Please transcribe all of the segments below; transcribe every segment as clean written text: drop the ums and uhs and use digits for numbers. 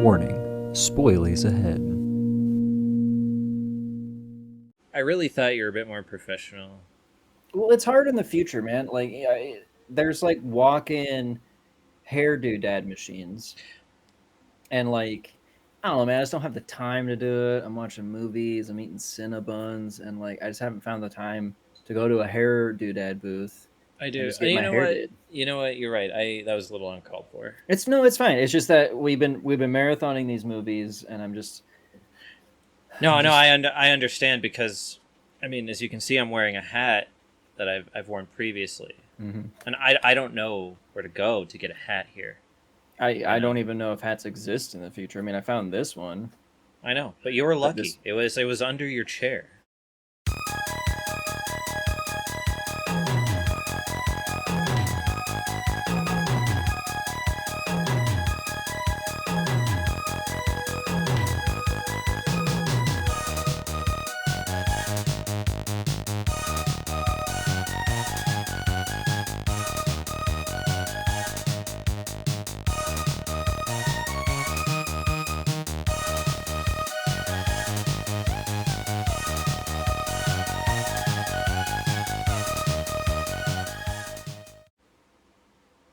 Warning, spoilies ahead. I really thought you were a bit more professional. Well, it's hard in the future, man. Like, there's like walk-in hairdo dad machines, and like, I don't know, man. I just don't have the time to do it. I'm watching movies. I'm eating Cinnabons, and like, I just haven't found the time to go to a hairdo dad booth I and do. just get You my know hair what? did. You know what? You're right. That was a little uncalled for. It's fine. It's just that we've been marathoning these movies, and No, I'm no, just I understand because, I mean, as you can see, I'm wearing a hat that I've worn previously, mhm. and I don't know where to go to get a hat here. I You know, don't even know if hats exist in the future. I mean, I found this one, I know, but you were but this lucky. It was under your chair.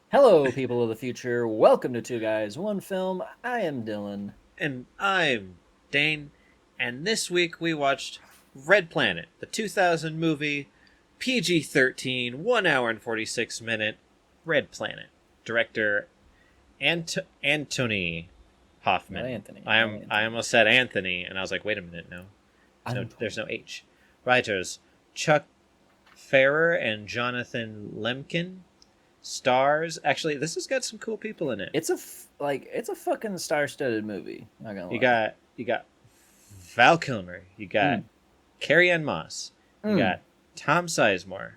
Hello, people of the future. Welcome to Two Guys, One Film. I am Dylan. And I'm Dane, and this week we watched Red Planet, the 2000 movie, PG-13, 1 hour and 46-minute Red Planet. Director Anthony Hoffman. Not Anthony. I almost said Anthony, and I was like, wait a minute, no. There's no H. Writers Chuck Farrer and Jonathan Lemkin. Stars. Actually, this has got some cool people in it. It's a fucking star-studded movie. Not gonna lie. You got Val Kilmer. You got Carrie Ann Moss. You got Tom Sizemore,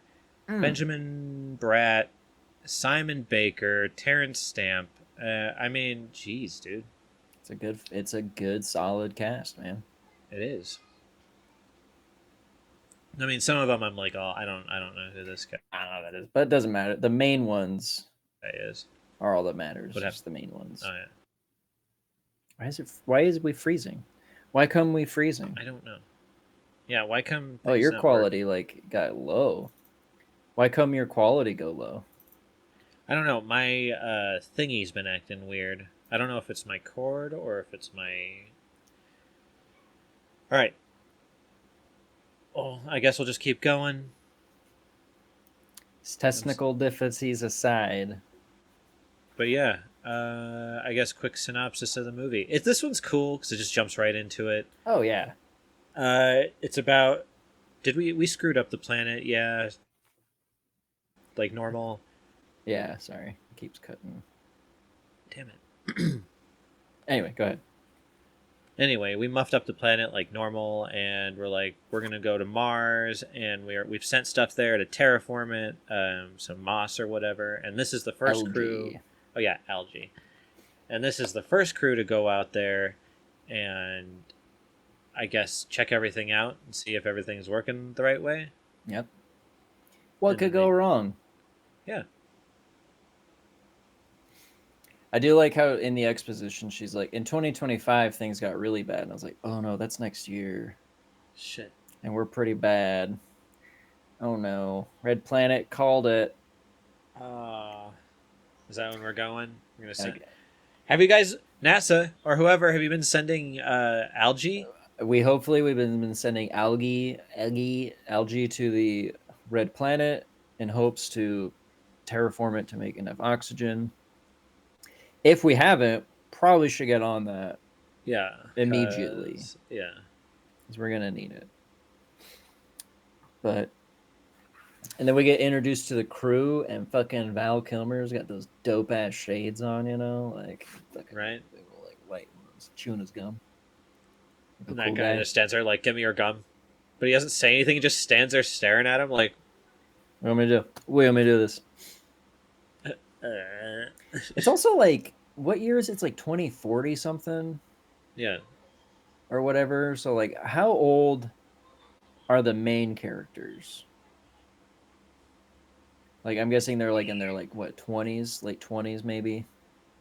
Benjamin Bratt, Simon Baker, Terrence Stamp. I mean, geez, dude. It's a good solid cast, man. It is. I mean, some of them I'm like, oh, I don't know who this guy I don't know what that is, but it doesn't matter. The main ones is. are all that matters. What Just the main ones. Oh yeah. Why is we freezing? Why come we freezing? I don't know. Yeah, why come? Oh, your quality like got low. Why come your quality go low? I don't know. My thingy's been acting weird. I don't know if it's my cord or if it's my. All right. Oh, I guess we'll just keep going. Technical difficulties aside. But yeah, I guess quick synopsis of the movie. This one's cool because it just jumps right into it. Oh yeah. It's about. Did we screwed up the planet? Yeah. Like normal. Yeah. Sorry, it keeps cutting. Damn it. Anyway, go ahead. Anyway, we muffed up the planet like normal, and we're gonna go to Mars, and we've sent stuff there to terraform it, some moss or whatever. And this is the first Algae. crew. Oh yeah, algae. And this is the first crew to go out there, and I guess check everything out and see if everything's working the right way. Yep. What And could go wrong? Yeah. I do like how in the exposition she's like, in 2025 things got really bad, and I was like, oh no, that's next year, Shit. and we're pretty bad. Oh no, Red Planet called it. Is that when we're going? We're gonna send. Okay. Have you guys, NASA or whoever, have you been sending algae? We've been sending algae to the Red Planet in hopes to terraform it to make enough oxygen. If we haven't, probably should get on that Yeah. immediately. Yeah. Because we're gonna need it. And then we get introduced to the crew, and fucking Val Kilmer's got those dope ass shades on, like fucking Right. like white ones, chewing his gum. Like a And that cool guy just stands there like, give me your gum. But he doesn't say anything. He just stands there staring at him like, What am I do? Wait, let me do this. It's also like, what year is it? It's like 2040 something yeah. or whatever. So like, how old are the main characters? Like, I'm guessing they're like in their like what 20s, late 20s maybe.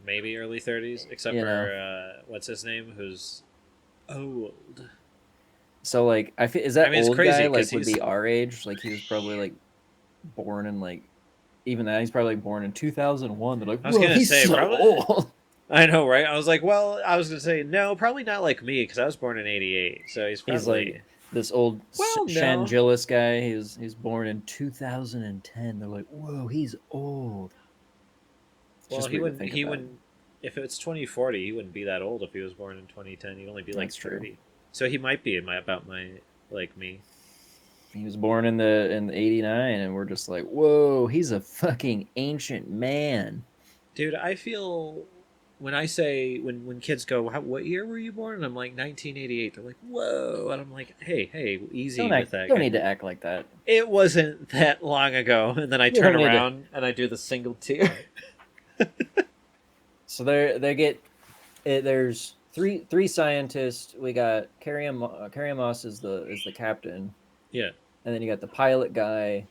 maybe early 30s, except You for what's his name, who's old. So like, is that I mean, it's old crazy guy 'cause like would he's. be our age? Like he was probably like born in like even that he's probably like born in 2001. They're like, I was whoa, gonna he's say so probably. old. I know, right? I was like, well, I was gonna say no, probably not like me because I was born in '88, so he's He's probably. like this old Well, no. Shangilis guy. He's born in 2010. They're like, whoa, he's old. It's Well, just he weird to wouldn't. think He about. wouldn't. If it's 2040, he wouldn't be that old if he was born in 2010. He'd only be like That's true. 30. So he might be about my like me. He was born in the '89, and we're just like, whoa, he's a fucking ancient man. Dude, I feel when I say when kids go, what year were you born? And I'm like 1988. They're like, whoa, and I'm like, hey, easy with that. Don't need to act like that. It wasn't that long ago. And then I You turn don't need to- around and I do the single tear. So there's three scientists. We got Carrie Moss is the captain, Yeah, and then you got the pilot guy,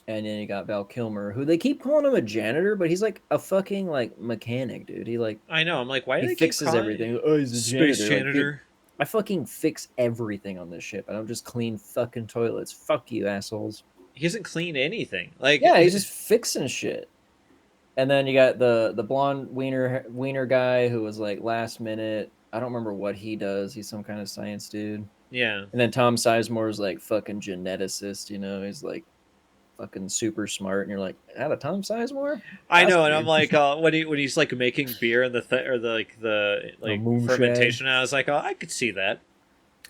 and then you got Val Kilmer, who they keep calling him a janitor, but he's like a fucking like mechanic, dude. He like I know. I'm like, why do he they fixes keep calling everything. Oh, he's a space janitor. Like, janitor? dude, I fucking fix everything on this ship. I don't just clean fucking toilets. Fuck you, assholes. He doesn't clean anything. Like, Yeah, he's just fixing shit. And then you got the blonde wiener guy who was like last minute. I don't remember what he does. He's some kind of science dude. yeah. And then Tom Sizemore is like fucking geneticist. You know, he's like fucking super smart. And you're like, out of Tom Sizemore? I That's know, and weird. I'm like, when he's like making beer in the moonshine. fermentation, I was like, oh, I could see that.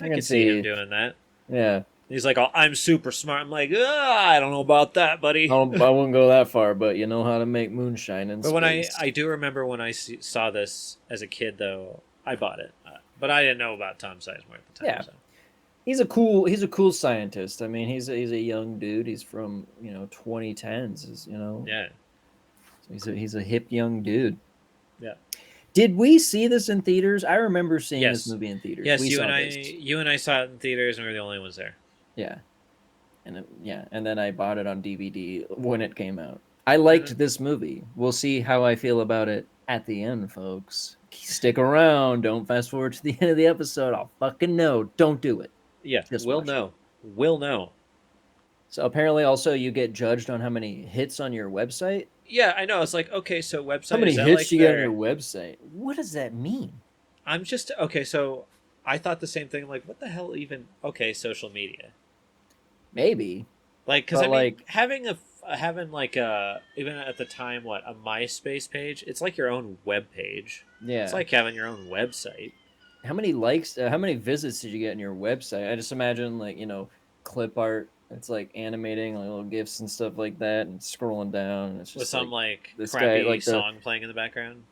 I can could see him see- doing that. Yeah, He's like, oh, I'm super smart. I'm like, I don't know about that, buddy. I wouldn't go that far, but you know how to make moonshine in But space. when I do remember when I saw this as a kid, though, I bought it, but I didn't know about Tom Sizemore at the time. Yeah. So. He's a cool scientist. I mean, he's a young dude. He's from 2010s. Yeah. He's a hip young dude. Yeah. Did we see this in theaters? I remember seeing Yes. this movie in theaters. Yes, We you saw and this. you and I saw it in theaters, and we were the only ones there. Yeah, and then I bought it on DVD when it came out. I liked this movie. We'll see how I feel about it at the end, folks. Stick around. Don't fast forward to the end of the episode. I'll fucking know. Don't do it. Yeah, Just we'll watch it. know. We'll know. So apparently, also you get judged on how many hits on your website. Yeah, I know. It's like, okay, so website. How many is that hits like you get on their- your website? What does that mean? I'm just okay. So I thought the same thing. Like, what the hell? Even okay, social media. Maybe. Like, because But, I mean, like- having like even at the time, what a MySpace page. It's like your own web page. Yeah. It's like having your own website. How many likes? How many visits did you get on your website? I just imagine like clip art. It's like animating like little gifs and stuff like that, and scrolling down. And it's just With some like this crappy guy, like, the- song playing in the background.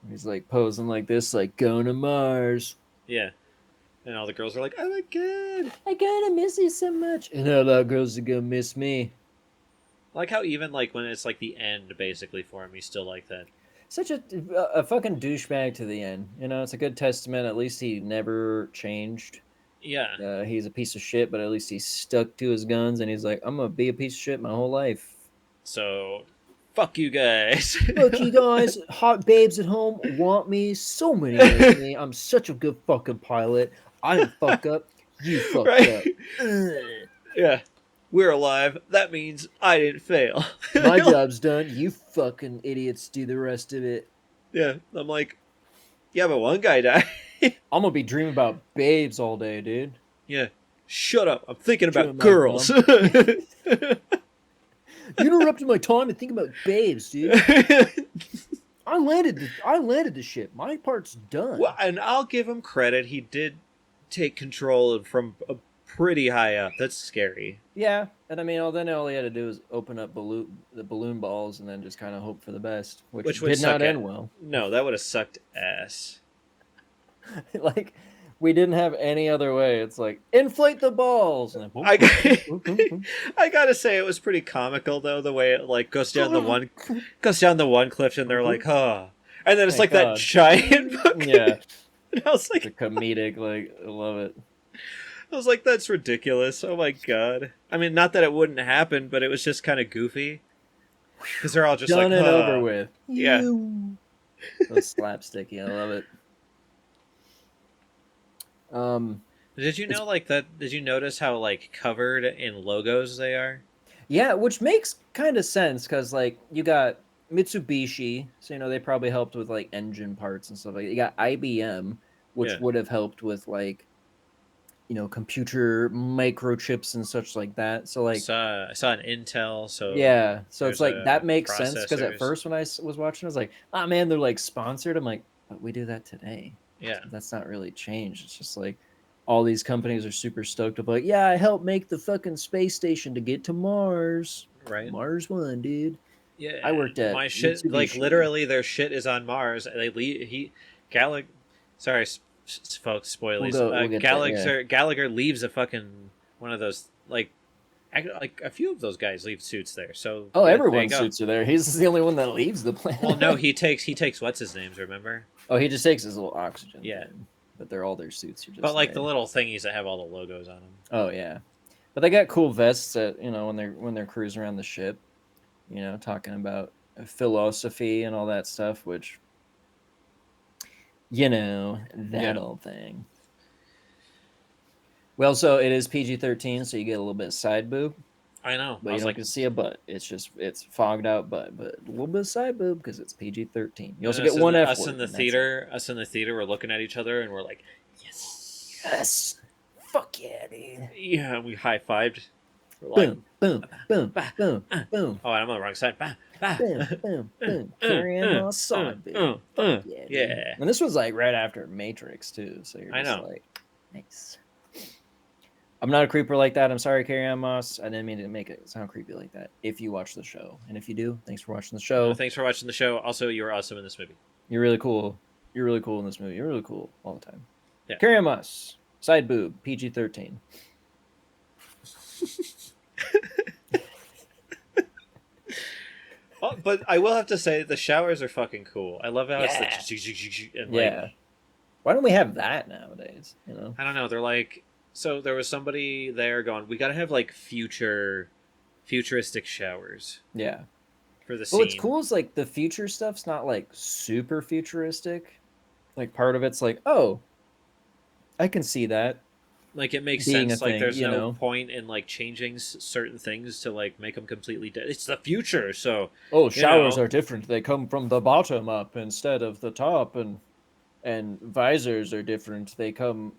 he's like posing like this, like going to Mars. Yeah, and all the girls are like, "Oh my god!" I gotta miss you so much. And all the girls are gonna miss me. I like how even like when it's like the end basically for him, he's still like that. Such a fucking douchebag to the end. It's a good testament. At least he never changed. Yeah, He's a piece of shit, but at least he stuck to his guns, and he's like, I'm gonna be a piece of shit my whole life. so fuck you guys. Look, you guys, hot babes at home want me. So many like me. I'm such a good fucking pilot. I didn't fuck up. You fucked Right. up. Ugh. Yeah, we're alive. That means I didn't fail. My job's done. You fucking idiots do the rest of it. Yeah, I'm like, yeah, but one guy died. I'm gonna be dreaming about babes all day, dude. Yeah, shut up. I'm thinking about Dreaming about girls. You interrupted my time and think about babes, dude. I landed the ship. My part's done. Well, and I'll give him credit. He did take control from a pretty high up. That's scary. Yeah, and I mean, all he had to do was open up the balloon balls and then just kind of hope for the best, which would did suck not at- end well. No, that would have sucked ass. Like, we didn't have any other way. It's like, inflate the balls. And then, I gotta say, it was pretty comical though. The way it like goes down the one cliff, and they're like, "Huh," and then it's Thank like God. that giant book. Yeah, And I was the like, comedic, like, I love it. that's ridiculous. Oh my god. I mean, not that it wouldn't happen, but it was just kind of goofy because they're all just Done like, and "Huh." over with. Yeah. You. So slapsticky. I love it. Did you It's know like that? Did you notice how like covered in logos they are? Yeah, which makes kind of sense because like you got Mitsubishi, so they probably helped with like engine parts and stuff like that. You got IBM, which Yeah. would have helped with like computer microchips and such like that. So like I saw an Intel, so yeah, so it's there's like that a makes sense because at processors. first when I was watching, I was like, oh man, they're like sponsored. I'm like, but we do that today. Yeah, That's not really changed. It's just like all these companies are super stoked up like, yeah, I helped make the fucking space station to get to Mars. right. Mars one, dude. Yeah, I worked at my shit like Mitsubishi. literally their shit is on Mars. They leave Gallag. Sorry, folks, spoilies. We'll get there. Yeah. Gallagher leaves a fucking one of those like a few of those guys leave suits there. So Oh, yeah, there you everyone's go. suits are there. He's the only one that leaves the planet. Well, no, he takes what's his names. Remember? Oh, he just takes his little oxygen. Yeah, thing. But they're all their suits are just but like there. the little thingies that have all the logos on them. Oh yeah, but they got cool vests that when they're cruising around the ship. Talking about philosophy and all that stuff, which that Yeah, old thing. Well, so it is PG-13, so you get a little bit of side boob, I know. but I you was don't like, get to see a butt. It's fogged out butt, but a little bit of side boob because it's PG-13. You and also get one F us word. in the And that's it. theater, we're looking at each other and we're like, yes, Yes, fuck yeah, dude. yeah. And we high fived. We're like, Boom, boom, boom, bah, boom, ah. boom, Oh, I'm on the wrong side. Bah, bah. boom, boom, boom. Carry on my side, baby. Fuck yeah, dude. Yeah. And this was like right after Matrix too, so you're I just know. like, nice. I'm not a creeper like that. I'm sorry, Carrie Ann Moss. I didn't mean to make it sound creepy like that. If you watch the show, and if you do, thanks for watching the show. Thanks for watching the show. Also, you were awesome in this movie. You're really cool. You're really cool in this movie. You're really cool all the time. Yeah. Carrie Ann Moss, side boob, PG-13. Oh, but I will have to say the showers are fucking cool. I love how it's and like Yeah. Why don't we have that nowadays? I don't know. They're like so there was somebody there going, we gotta have like futuristic showers Yeah. for the But scene. what's cool is like the future stuff's not like super futuristic. Like part of it's like, oh, I can see that. Like it makes Being sense. a Like thing, there's you no know? point in like changing certain things to like make them completely dead. It's the future, so Oh, showers know. are different. They come from the bottom up instead of the top, and visors are different. They come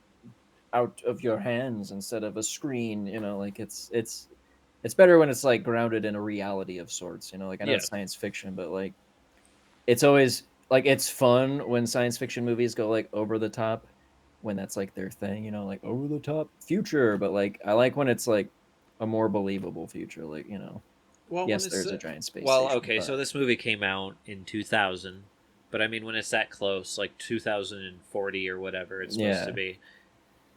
out of your hands instead of a screen. Like it's better when it's like grounded in a reality of sorts. Like I know Yeah. it's science fiction, but like it's always like it's fun when science fiction movies go like over the top when that's like their thing. Like over the top future. But like I like when it's like a more believable future. Like Well, when yes, it's there's a giant space well, station. okay, so But this movie came out in 2000, but I mean when it's that close, like 2040 or whatever it's supposed yeah. to be.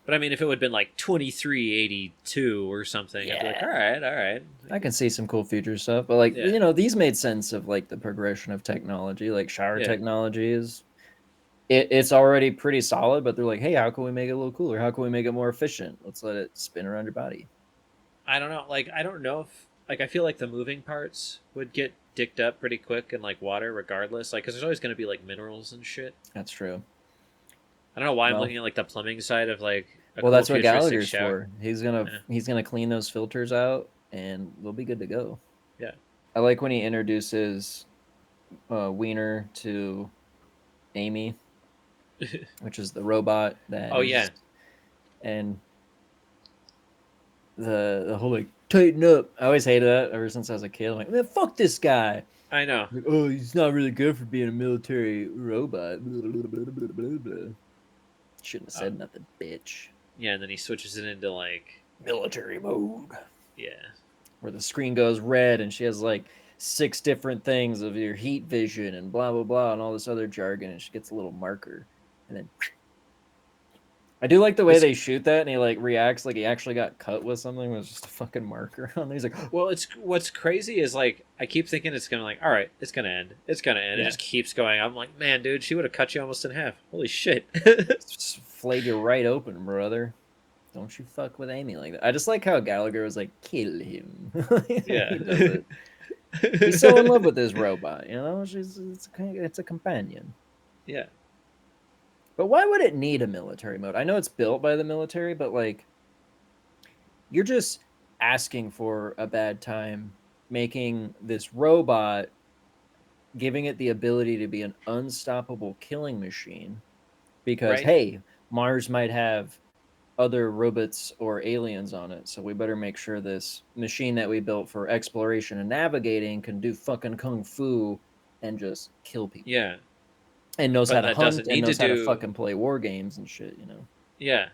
But I mean if it would have been like 2382 or something, I'd be like, Yeah. all right. I can see some cool future stuff, but like Yeah. these made sense of like the progression of technology. Like shower Yeah. technology it's already pretty solid, but they're like, hey, how can we make it a little cooler? How can we make it more efficient? Let's let it spin around your body. I don't know. Like I don't know if like I feel like the moving parts would get dicked up pretty quick in like water regardless. Like cuz there's always going to be like minerals and shit. That's true. I don't know why I'm Well, looking at like the plumbing side of like a well, cool that's what futuristic Gallagher's shower. for. He's gonna Yeah. he's gonna clean those filters out, and we'll be good to go. Yeah. I like when he introduces Wiener to Amy, which is the robot that Oh yeah. and the whole like tighten up. I always hated that ever since I was a kid. I'm like, man, fuck this guy. I know. Like, oh, he's not really good for being a military robot. Shouldn't have said nothing, bitch. Yeah, and then he switches it into like Military mode. yeah. Where the screen goes red and she has like 6 different things of your heat vision and blah blah blah and all this other jargon, and she gets a little marker. And then I do like the way they shoot that, and he like reacts like he actually got cut with something. It was just a fucking marker on there. He's like, Well, it's what's crazy is like I keep thinking it's gonna like all right, it's gonna end. It's gonna end. It Yeah. just keeps going. I'm like, man, dude, she would have cut you almost in half. Holy shit. just flayed you right open, brother. Don't you fuck with Amy like that. I just like how Gallagher was like, kill him. Yeah. He does it. He's so in love with his robot, you know. It's a companion. Yeah. But why would it need a military mode? I know it's built by the military, but like you're just asking for a bad time making this robot, giving it the ability to be an unstoppable killing machine because Right. hey, Mars might have other robots or aliens on it, so we better make sure this machine that we built for exploration and navigating can do fucking kung fu and just kill people Yeah. and knows how But to that doesn't hunt and need to knows how to do. fucking play war games and shit, you know. Yeah.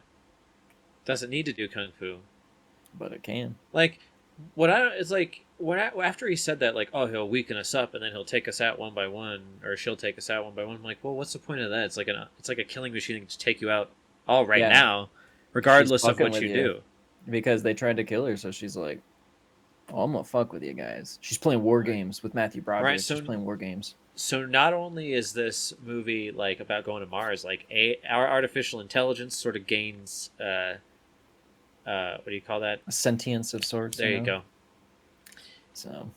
Doesn't need to do kung fu. But it can. Like, what I it's like after he said that, like, oh, he'll weaken us up and then he'll take us out one by one, or she'll take us out one by one. I'm like, well, what's the point of that? It's like a killing machine that can just take you out all right Yeah, now, she's regardless of fucking what with you you do. because they tried to kill her, so she's like, "Oh, I'm gonna fuck with you guys." She's playing war Right. games with Matthew Right. Broderick. She's playing war games. So not only is this movie like about going to Mars, like our artificial intelligence sort of gains what do you call that? A sentience of sorts, There you you know. go. So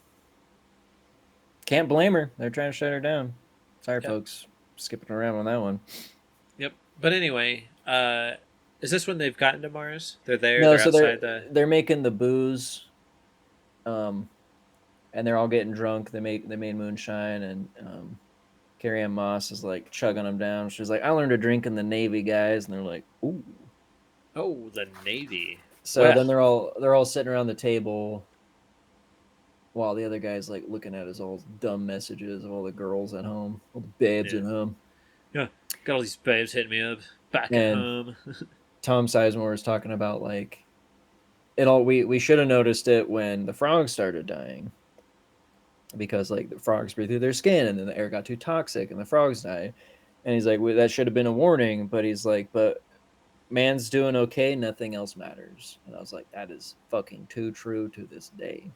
can't blame her. They're trying to shut her down. Sorry, Yep. folks, skipping around on that one. Yep. But anyway, is this when they've gotten to Mars? They're there. No, They're so outside the. they're making the booze, and they're all getting drunk. They made moonshine, and Carrie Ann Moss is like chugging them down. She's like, "I learned to drink in the Navy, guys," and they're like, "Ooh." Oh, the Navy. So Well, then they're all sitting around the table while the other guy's like looking at his all dumb messages of all the girls at home, all the babes yeah, at home, yeah. Got all these babes hitting me up back at and home. Tom Sizemore is talking about like it all. We should have noticed it when the frogs started dying because like the frogs breathe through their skin and then the air got too toxic and the frogs died. And he's like, well, that should have been a warning. But he's like, but man's doing okay. Nothing else matters. And I was like, that is fucking too true to this day.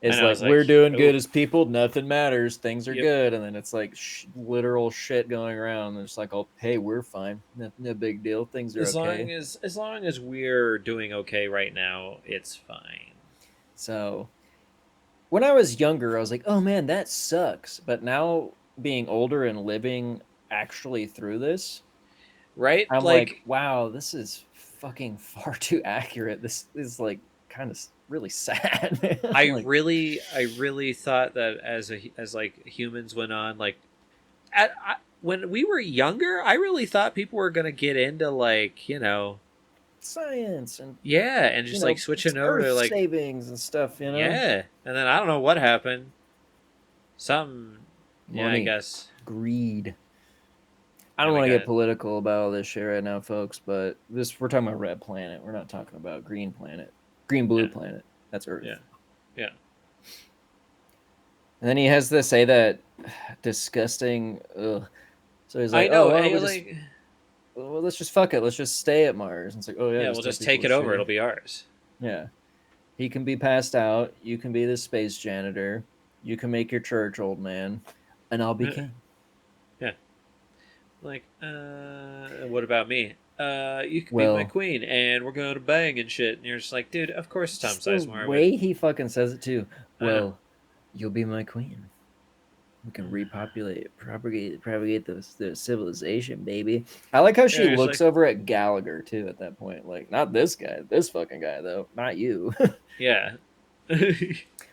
It's And I like was like, we're doing good oh, as people. Nothing matters. Things are yep. good, and then it's like literal shit going around. And it's like, oh, hey, we're fine. No big deal. Things are okay. As long as we're doing okay right now, it's fine. So when I was younger, I was like, oh man, that sucks. But now being older and living actually through this, Right? I'm like, Like, wow, this is fucking far too accurate. This is like kind of really sad. Man. Like, I really thought that as like humans went on, like when we were younger, I really thought people were gonna get into like science and yeah, and just like switching over to Earth like savings and stuff. yeah, and then I don't know what happened. Some yeah, I Money, guess. greed. I don't And we want to got get political about all this shit right now, folks, but we're talking about Red Planet. We're not talking about Green Planet. Green Blue yeah, Planet. That's Earth. yeah, yeah. And then he has to say that disgusting. Ugh. So he's I like, "Oh know. well, Like let's just fuck it. Let's just stay at Mars." And it's like, "Oh yeah, yeah, just we'll tell just people take it it's over. It'll shitty." be ours. Yeah, he can be passed out. You can be the space janitor. You can make your church, old man, and I'll be king. Yeah. Like, what about me? You could be my Well, queen, and we're going to bang and shit. And you're just like, dude, of course Tom just the Sizemore would. way he fucking says it too. I know. Well, you'll be my queen. We can propagate the civilization, baby. I like how Yeah, she you're just looks like, over at Gallagher too at that point. Like, not this guy, this fucking guy though, not you. yeah.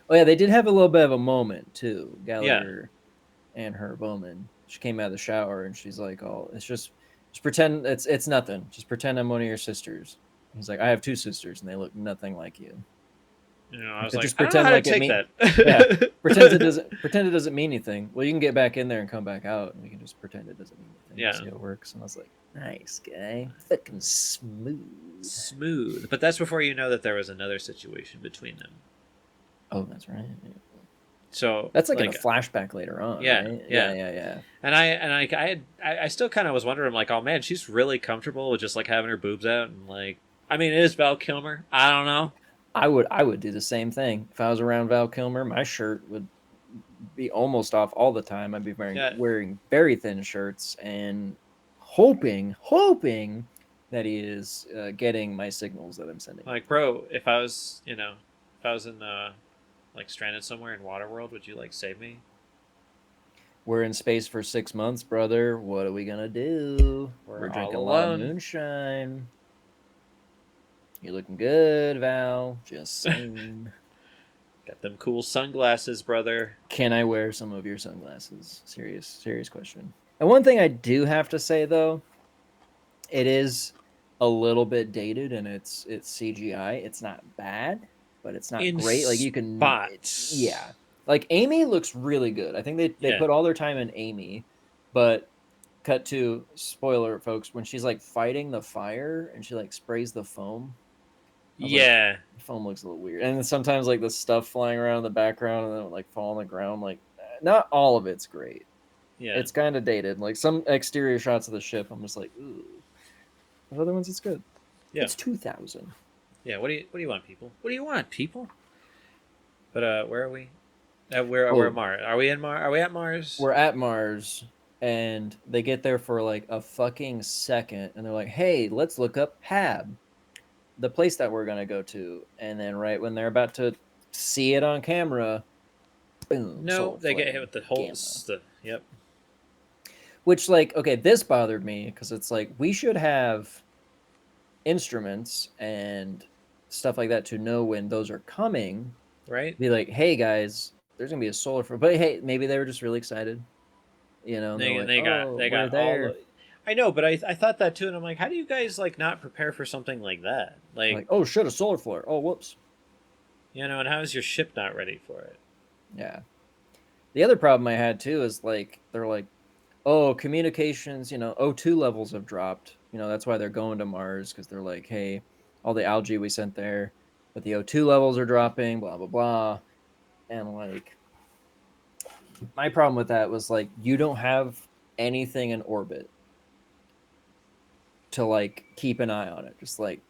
Oh yeah, they did have a little bit of a moment too, Yeah. Gallagher and her woman. She came out of the shower and she's like, "Oh, it's just pretend it's nothing. Just pretend I'm one of your sisters." He's like, "I have two sisters and they look nothing like you." I was But like, just I don't know pretend how to like it take mean that. yeah. Pretend it doesn't mean anything. Well, you can get back in there and come back out, and we can just pretend it doesn't mean anything. Yeah. See how it works. And I was like, nice guy, fucking smooth. Smooth. But that's before you know that there was another situation between them. Oh, that's right. So That's like in a flashback later on. Yeah, Right? yeah. Yeah. And I still kind of was wondering, like, oh man, she's really comfortable with just like having her boobs out, and like, I mean, it is Val Kilmer. I don't know. I would do the same thing if I was around Val Kilmer. My shirt would be almost off all the time. I'd be wearing very thin shirts and hoping that he is getting my signals that I'm sending. Like, bro, if I was in like stranded somewhere in Waterworld, would you like save me? We're in space for 6 months, brother. What are we gonna do? We're We're all drinking a lot of alone. moonshine. You're looking good, Val. Just saying. Got them cool sunglasses, brother. Can I wear some of your sunglasses? Serious question. And one thing I do have to say though, it is a little bit dated and it's CGI. It's not bad, but it's not In great. Like you can, spots. yeah. Like Amy looks really good. I think they Yeah. put all their time in Amy, but cut to spoiler, folks, when she's like fighting the fire and she like sprays the foam. I was like, Yeah. the foam looks a little weird, and then sometimes like the stuff flying around in the background and then it would, like fall on the ground. Like, not all of it's great. Yeah. It's kind of dated. Like some exterior shots of the ship, I'm just like, ooh. But other ones, it's good. Yeah. It's 2000. Yeah. What do you want, people? What do you want, people? But where are we? We're Mars. Are we in Mars? Are we at Mars? We're at Mars, and they get there for like a fucking second, and they're like, "Hey, let's look up Hab, the place that we're gonna go to." And then right when they're about to see it on camera, boom! No, solar they get flare, hit with the whole. gamma. Yep. Which, like, okay, this bothered me because it's like we should have instruments and stuff like that to know when those are coming. Right. Be like, "Hey guys, there's gonna be a solar flare," but hey, maybe they were just really excited. You know, and they're like, They "Oh, we're got all there." the. I know, but I thought that too, and I'm like, how do you guys like not prepare for something like that? Like, oh shit, a solar flare. Oh, whoops. You know, and how is your ship not ready for it? Yeah. The other problem I had too is like they're like, oh, communications, O2 levels have dropped. That's why they're going to Mars because they're like, hey, all the algae we sent there, but the O2 levels are dropping, blah blah blah. And like my problem with that was like you don't have anything in orbit to like keep an eye on it. Just like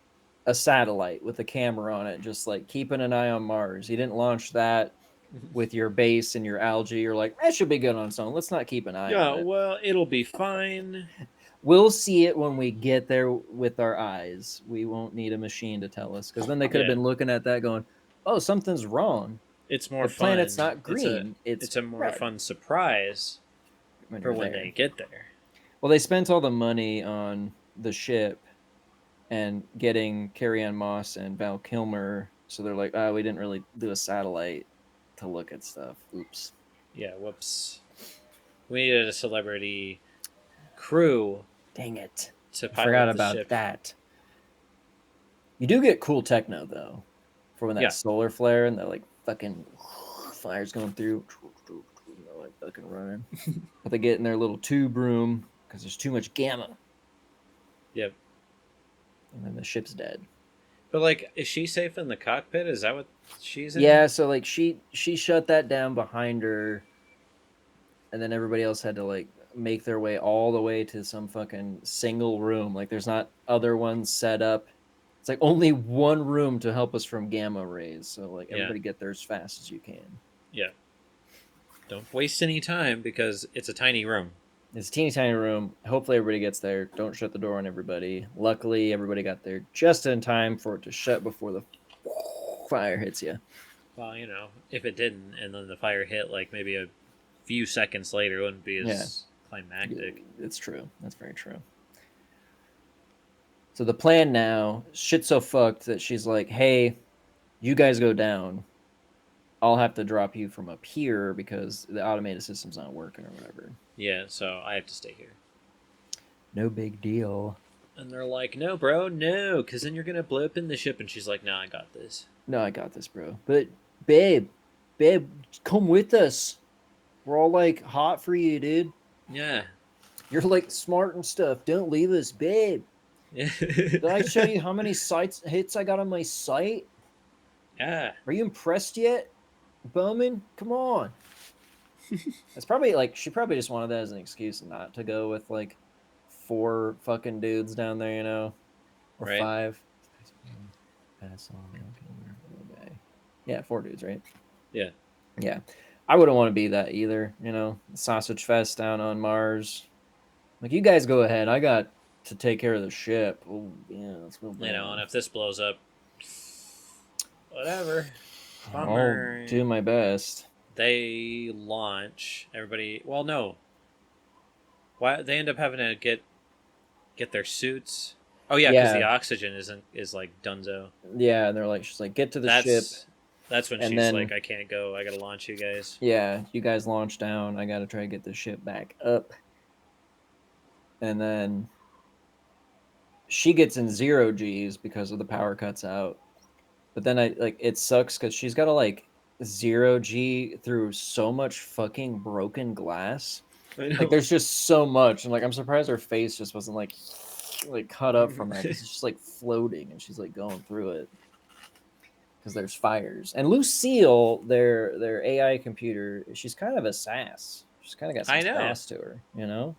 a satellite with a camera on it, just like keeping an eye on Mars. You didn't launch that with your base and your algae. You're like, that should be good on its own. Let's not keep an eye Yeah, on it. well, it'll be fine. We'll see it when we get there with our eyes. We won't need a machine to tell us, because then they could have been looking at that going, oh, something's wrong. It's more The fun. planet's not green. It's a more red. fun surprise for when they get there. Well, they spent all the money on the ship and getting Carrie-Anne Moss and Val Kilmer, so they're like, we didn't really do a satellite to look at stuff. Oops. Yeah, whoops. We needed a celebrity crew. Dang it. To I forgot the about ship. that. You do get cool techno, though, for when that solar flare and the like fucking fire's going through. Like fucking running. But they get in their little tube room because there's too much gamma. Yep. And then the ship's dead. But like, is she safe in the cockpit? Is that what she's in? Yeah, so like she shut that down behind her, and then everybody else had to like make their way all the way to some fucking single room. Like there's not other ones set up. It's like only one room to help us from gamma rays. So like everybody get there as fast as you can. Yeah. Don't waste any time because it's a tiny room. It's a teeny tiny room. Hopefully everybody gets there. Don't shut the door on everybody. Luckily, everybody got there just in time for it to shut before the fire hits you. Well, if it didn't, and then the fire hit like maybe a few seconds later, it wouldn't be as climactic. It's true. That's very true. So the plan now, shit's so fucked that she's like, hey, you guys go down. I'll have to drop you from up here because the automated system's not working or whatever. Yeah, so I have to stay here. No big deal. And they're like, no, bro, no, because then you're going to blow up in the ship. And she's like, no, I got this. No, I got this, bro. But, babe, come with us. We're all, like, hot for you, dude. Yeah. You're, like, smart and stuff. Don't leave us, babe. Yeah. Did I show you how many hits I got on my sight? Yeah. Are you impressed yet, Bowman? Come on. It's probably, like, she probably just wanted that as an excuse not to go with, like, 4 fucking dudes down there, or 5. Yeah, 4 dudes, right? Yeah. Yeah. I wouldn't want to be that either, Sausage Fest down on Mars. Like, you guys go ahead. I got to take care of the ship. Oh, yeah, let's go. And if this blows up, whatever. Bummer. I'll do my best. They launch. Everybody. Well, no. Why they end up having to get their suits? Oh yeah, because the Yeah, oxygen is like Dunzo. yeah, and they're like, she's like, get to the ship, That's when and she's like, then I can't go. I gotta launch you guys. yeah, you guys launch down. I gotta try to get the ship back up, and then she gets in 0 Gs because of the power cuts out. But then I like it sucks because she's got to like 0 G through so much fucking broken glass. I Like know. there's just so much, and like I'm surprised her face just wasn't like cut up from that because it's just like floating and she's like going through it because there's fires. And Lucille, their AI computer, she's kind of a sass. She's kind of got some I know. sass to her, you know?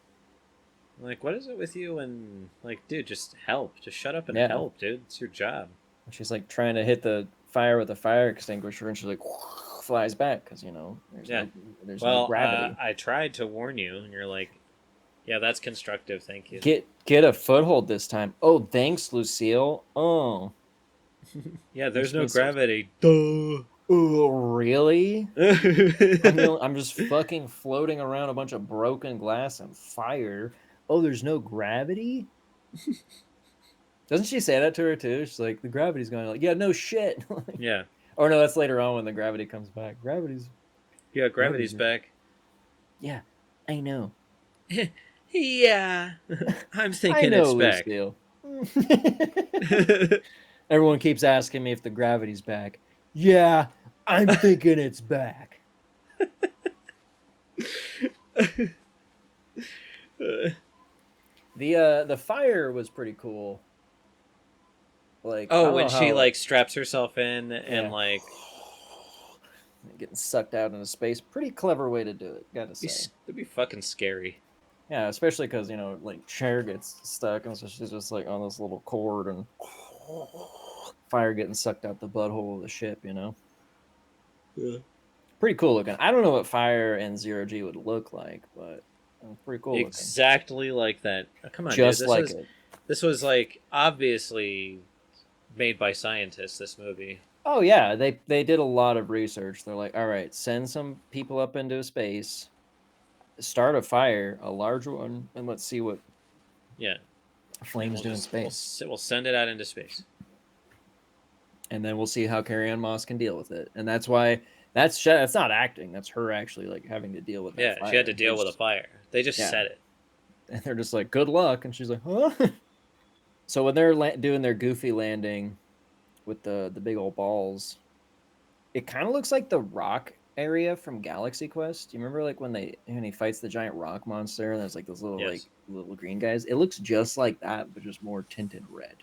Like, what is it with you? And like, dude, just help. Just shut up and Yeah. help, dude. It's your job. She's like trying to hit the fire with a fire extinguisher, and she's like flies back because there's no gravity. I tried to warn you, and you're like, yeah, that's constructive. Thank you. Get a foothold this time. Oh, thanks, Lucille. Oh, Yeah, there's no Which means- gravity. Duh. oh, really? I I'm just fucking floating around a bunch of broken glass and fire. Oh, there's no gravity? Doesn't she say that to her too? She's like, the gravity's going. Like, yeah, no shit. Yeah. Or no, that's later on when the gravity comes back. Gravity's. Yeah, gravity's back. Yeah, I know. Yeah. I'm thinking I know, it's back. Lucille. Everyone keeps asking me if the gravity's back. Yeah, I'm thinking it's back. The fire was pretty cool. Like, I Oh, don't when know she how- like straps herself in and Yeah. like getting sucked out into space. Pretty clever way to do it, gotta say. it'd be fucking scary. Yeah, especially because like Cher gets stuck, and so she's just like on this little cord, and fire getting sucked out the butthole of the ship. Yeah. Pretty cool looking. I don't know what fire and 0 G would look like, but pretty cool looking. Exactly like that. Oh, come on, Just dude. like it. This was like obviously made by scientists. This movie. Oh yeah, they did a lot of research. They're like, all right, send some people up into space, start a fire, a large one, and let's see what Yeah. flames do in space. We'll send it out into space. And then we'll see how Carrie-Anne Moss can deal with it. And that's why that's not acting. That's her actually like having to deal with that Yeah, fire. she had to deal with a fire. They just Yeah. said it. And they're just like, good luck. And she's like, huh? So when they're doing their goofy landing with the big old balls, it kind of looks like the rock area from Galaxy Quest. You remember like when he fights the giant rock monster and there's like those little Yes. like little green guys? It looks just like that, but just more tinted red.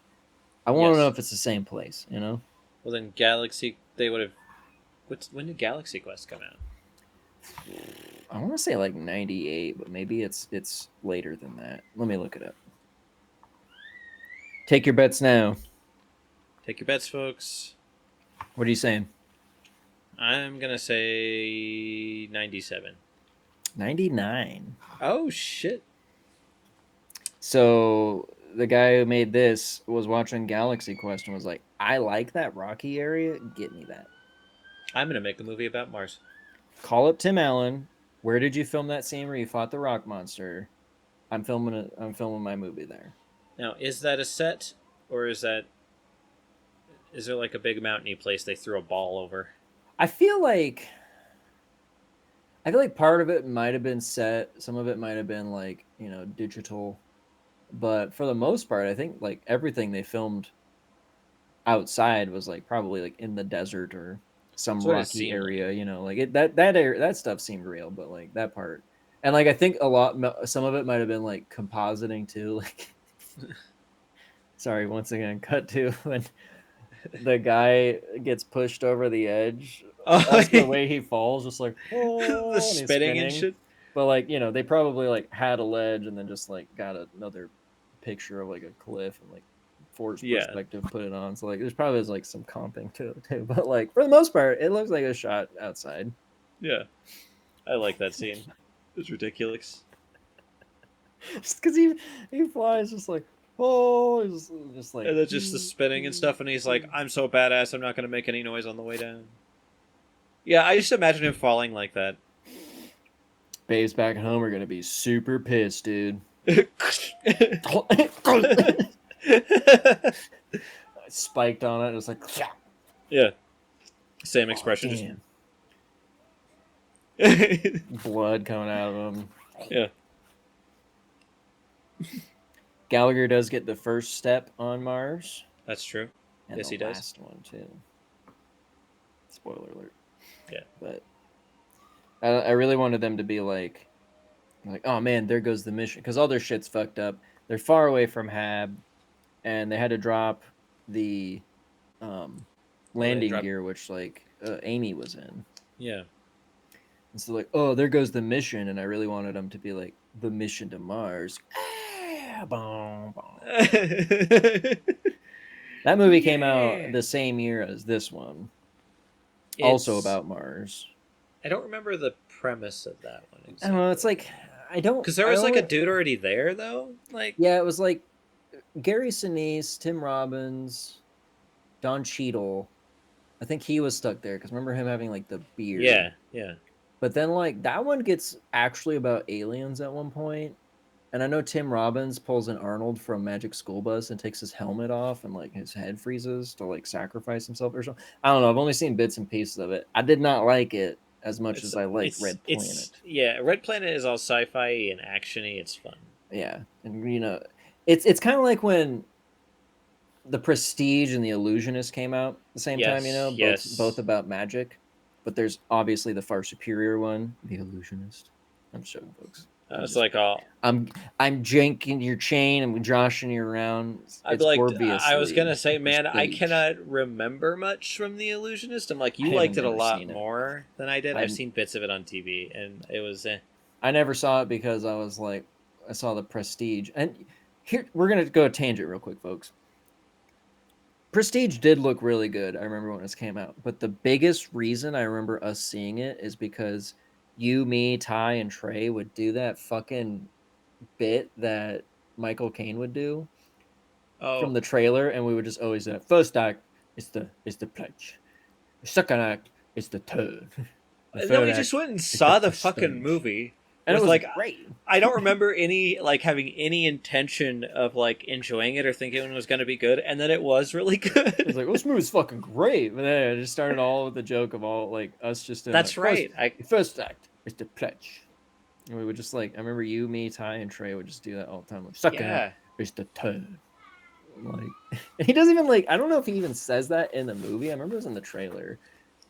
I want to know if it's the same place, Well, then Galaxy, they would have. When did Galaxy Quest come out? I want to say like 98, but maybe it's later than that. Let me look it up. Take your bets now. Take your bets, folks. What are you saying? I'm gonna say 97. 99. Oh shit! So the guy who made this was watching Galaxy Quest and was like, I like that rocky area. Get me that. I'm gonna make a movie about Mars. Call up Tim Allen. Where did you film that scene where you fought the rock monster? I'm filming my movie there. Now, is that a set, or is there like a big mountainy place they threw a ball over? I feel like part of it might have been set, some of it might have been like, digital. But for the most part, I think like everything they filmed outside was like probably like in the desert or some rocky area, like that stuff seemed real, but like that part. And like I think some of it might have been like compositing too, like sorry, once again, cut to when the guy gets pushed over the edge. That's the way he falls, just like the spitting and shit. But like, they probably like had a ledge and then just like got another picture of like a cliff and like forced perspective, put it on. So like there's probably like some comping to it too. But like for the most part, it looks like a shot outside. Yeah. I like that scene. It's ridiculous. Just because he flies just like, oh, just like, And then just the spinning and stuff, and he's like, I'm so badass, I'm not going to make any noise on the way down. Yeah, I just imagine him falling like that. Babes back at home are gonna be super pissed, dude. Spiked on it. It was like, Yeah. Same oh, expression. damn. Blood coming out of him. Yeah. Gallagher does get the first step on Mars. That's true. And Yes, the he does. last one, too. Spoiler alert. Yeah. But I really wanted them to be like, oh man, there goes the mission. Because all their shit's fucked up. They're far away from Hab. And they had to drop the landing gear, which like Amy was in. Yeah. And so like, oh, there goes the mission. And I really wanted them to be like, the mission to Mars. Boom, boom. That movie came out the same year as this one. Also about Mars. I don't remember the premise of that one. Exactly. I don't know. It's like I don't because there was like a dude already there though. Like yeah, it was like Gary Sinise, Tim Robbins, Don Cheadle. I think he was stuck there because remember him having like the beard. Yeah, yeah. But then like that one gets actually about aliens at one point. And I know Tim Robbins pulls an Arnold from Magic School Bus and takes his helmet off and like his head freezes to like sacrifice himself or something. I don't know. I've only seen bits and pieces of it. I did not like it as much as I like Red Planet. Yeah, Red Planet is all sci-fi and actiony. It's fun. Yeah, and you know, it's kind of like when The Prestige and The Illusionist came out at the same time. You know, both about magic, but there's obviously the far superior one, The Illusionist. I'm showing folks. It's like all I'm janking your chain. I'm joshing you around. I'd like. I was gonna say, man, I cannot remember much from The Illusionist. I'm like, you liked it a lot more than I did. I've seen bits of it on TV, and it was. I never saw it because I was like, I saw The Prestige, and here we're gonna go a tangent real quick, folks. Prestige did look really good. I remember when this came out, but the biggest reason I remember us seeing it is because you, me, Ty, and Trey would do that fucking bit that Michael Caine would do from the trailer, and we would just always say, first act is the pledge. The second act is the turn. No, we just went and saw the fucking movie. And it was like great. I don't remember any like having any intention of like enjoying it or thinking it was going to be good, and then it was really good. I was like, well, this movie's fucking great. But then I just started all with the joke of all like us just doing. That's like, right. First act is the pledge. And we would just like I remember you, me, Ty, and Trey would just do that all the time. Like, second act is the turn. Like, and he doesn't even like. I don't know if he even says that in the movie. I remember it was in the trailer.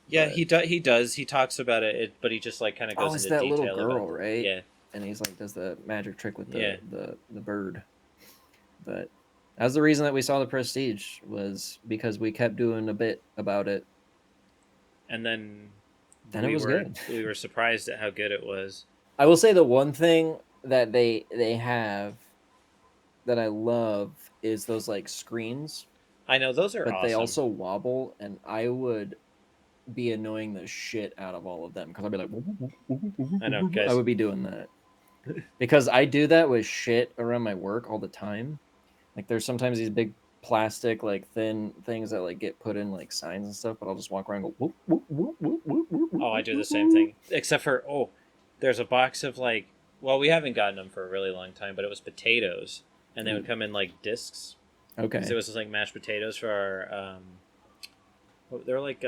Yeah, he does. He talks about it, but he just like kind of goes into detail. Oh, it's that little girl, right? Yeah. And he's like does the magic trick with the bird. But that's the reason that we saw The Prestige was because we kept doing a bit about it. And then it was good. We were surprised at how good it was. I will say the one thing that they have that I love is those like screens. I know those are but awesome. They also wobble, and I would be annoying the shit out of all of them because I'd be like, I know, guys. I would be doing that because I do that with shit around my work all the time. Like there's sometimes these big plastic like thin things that like get put in like signs and stuff, but I'll just walk around and go. Oh, I do the same thing, except for there's a box of like we haven't gotten them for a really long time, but it was potatoes, and they would come in like discs. Okay. So it was just like mashed potatoes for our they're like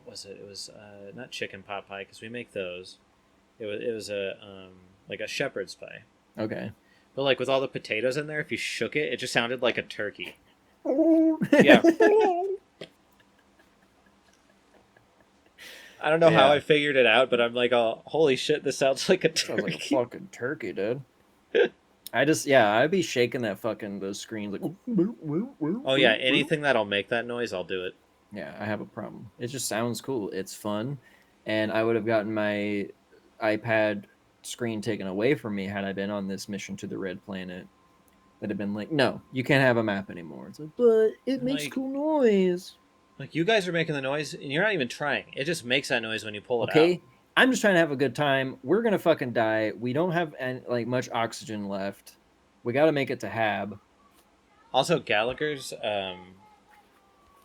what was it? It was not chicken pot pie because we make those. It was a like a shepherd's pie. Okay. But like with all the potatoes in there, if you shook it, it just sounded like a turkey. Yeah. I don't know how I figured it out, but I'm like, oh, holy shit, this sounds like a turkey. Sounds like a fucking turkey, dude. I'd be shaking that fucking those screens like. Oh yeah, anything that'll make that noise, I'll do it. Yeah, I have a problem. It just sounds cool. It's fun, and I would have gotten my iPad screen taken away from me had I been on this mission to the Red Planet. That'd have been like, no, you can't have a map anymore. It's like, but it makes cool noise. Like you guys are making the noise, and you're not even trying. It just makes that noise when you pull it out. Okay, I'm just trying to have a good time. We're gonna fucking die. We don't have like much oxygen left. We got to make it to Hab. Also, Gallagher's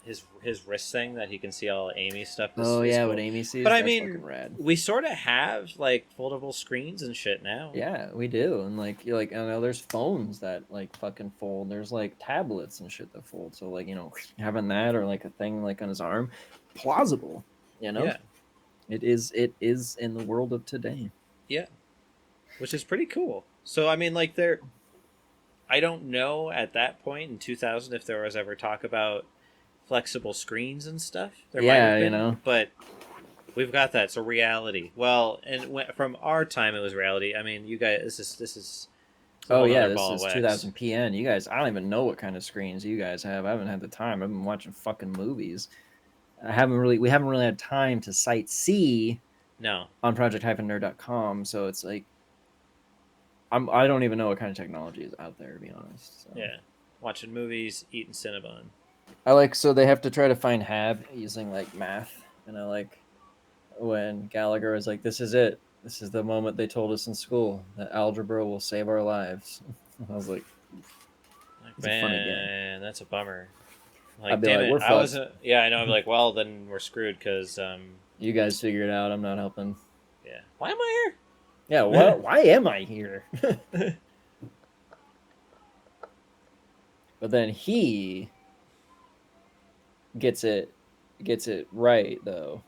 his wrist thing that he can see all Amy's stuff. Oh is yeah, cool. what Amy sees. But I that's mean, fucking rad. we sort of have like foldable screens and shit now. Yeah, we do, and like you're like, I know there's phones that like fucking fold. There's like tablets and shit that fold. So like having that or like a thing like on his arm, plausible. Yeah. It is in the world of today. Yeah, which is pretty cool. So I mean, like I don't know at that point in 2000 if there was ever talk about flexible screens and stuff. There might Yeah, have been, but we've got that. It's a reality. Well, and from our time, it was reality. I mean, you guys, this is a Oh whole yeah, nother this ball of is wax. 2000 PN. You guys, I don't even know what kind of screens you guys have. I haven't had the time. I've been watching fucking movies. We haven't really had time to sightsee No, on project-nerd.com. So it's like I don't even know what kind of technology is out there, to be honest. So. yeah, watching movies, eating Cinnabon. So they have to try to find Hab using like math, and I like when Gallagher was like, "This is it. This is the moment they told us in school that algebra will save our lives." I was like, "It's a funny game." Man, that's a bummer. Like, I'd be damn like, it, "We're I fucked. wasn't. Yeah, I know. I'm like, well, then we're screwed because You guys figure it out. I'm not helping." yeah. Why am I Yeah, what? Why am I here? here? But then he gets it right though,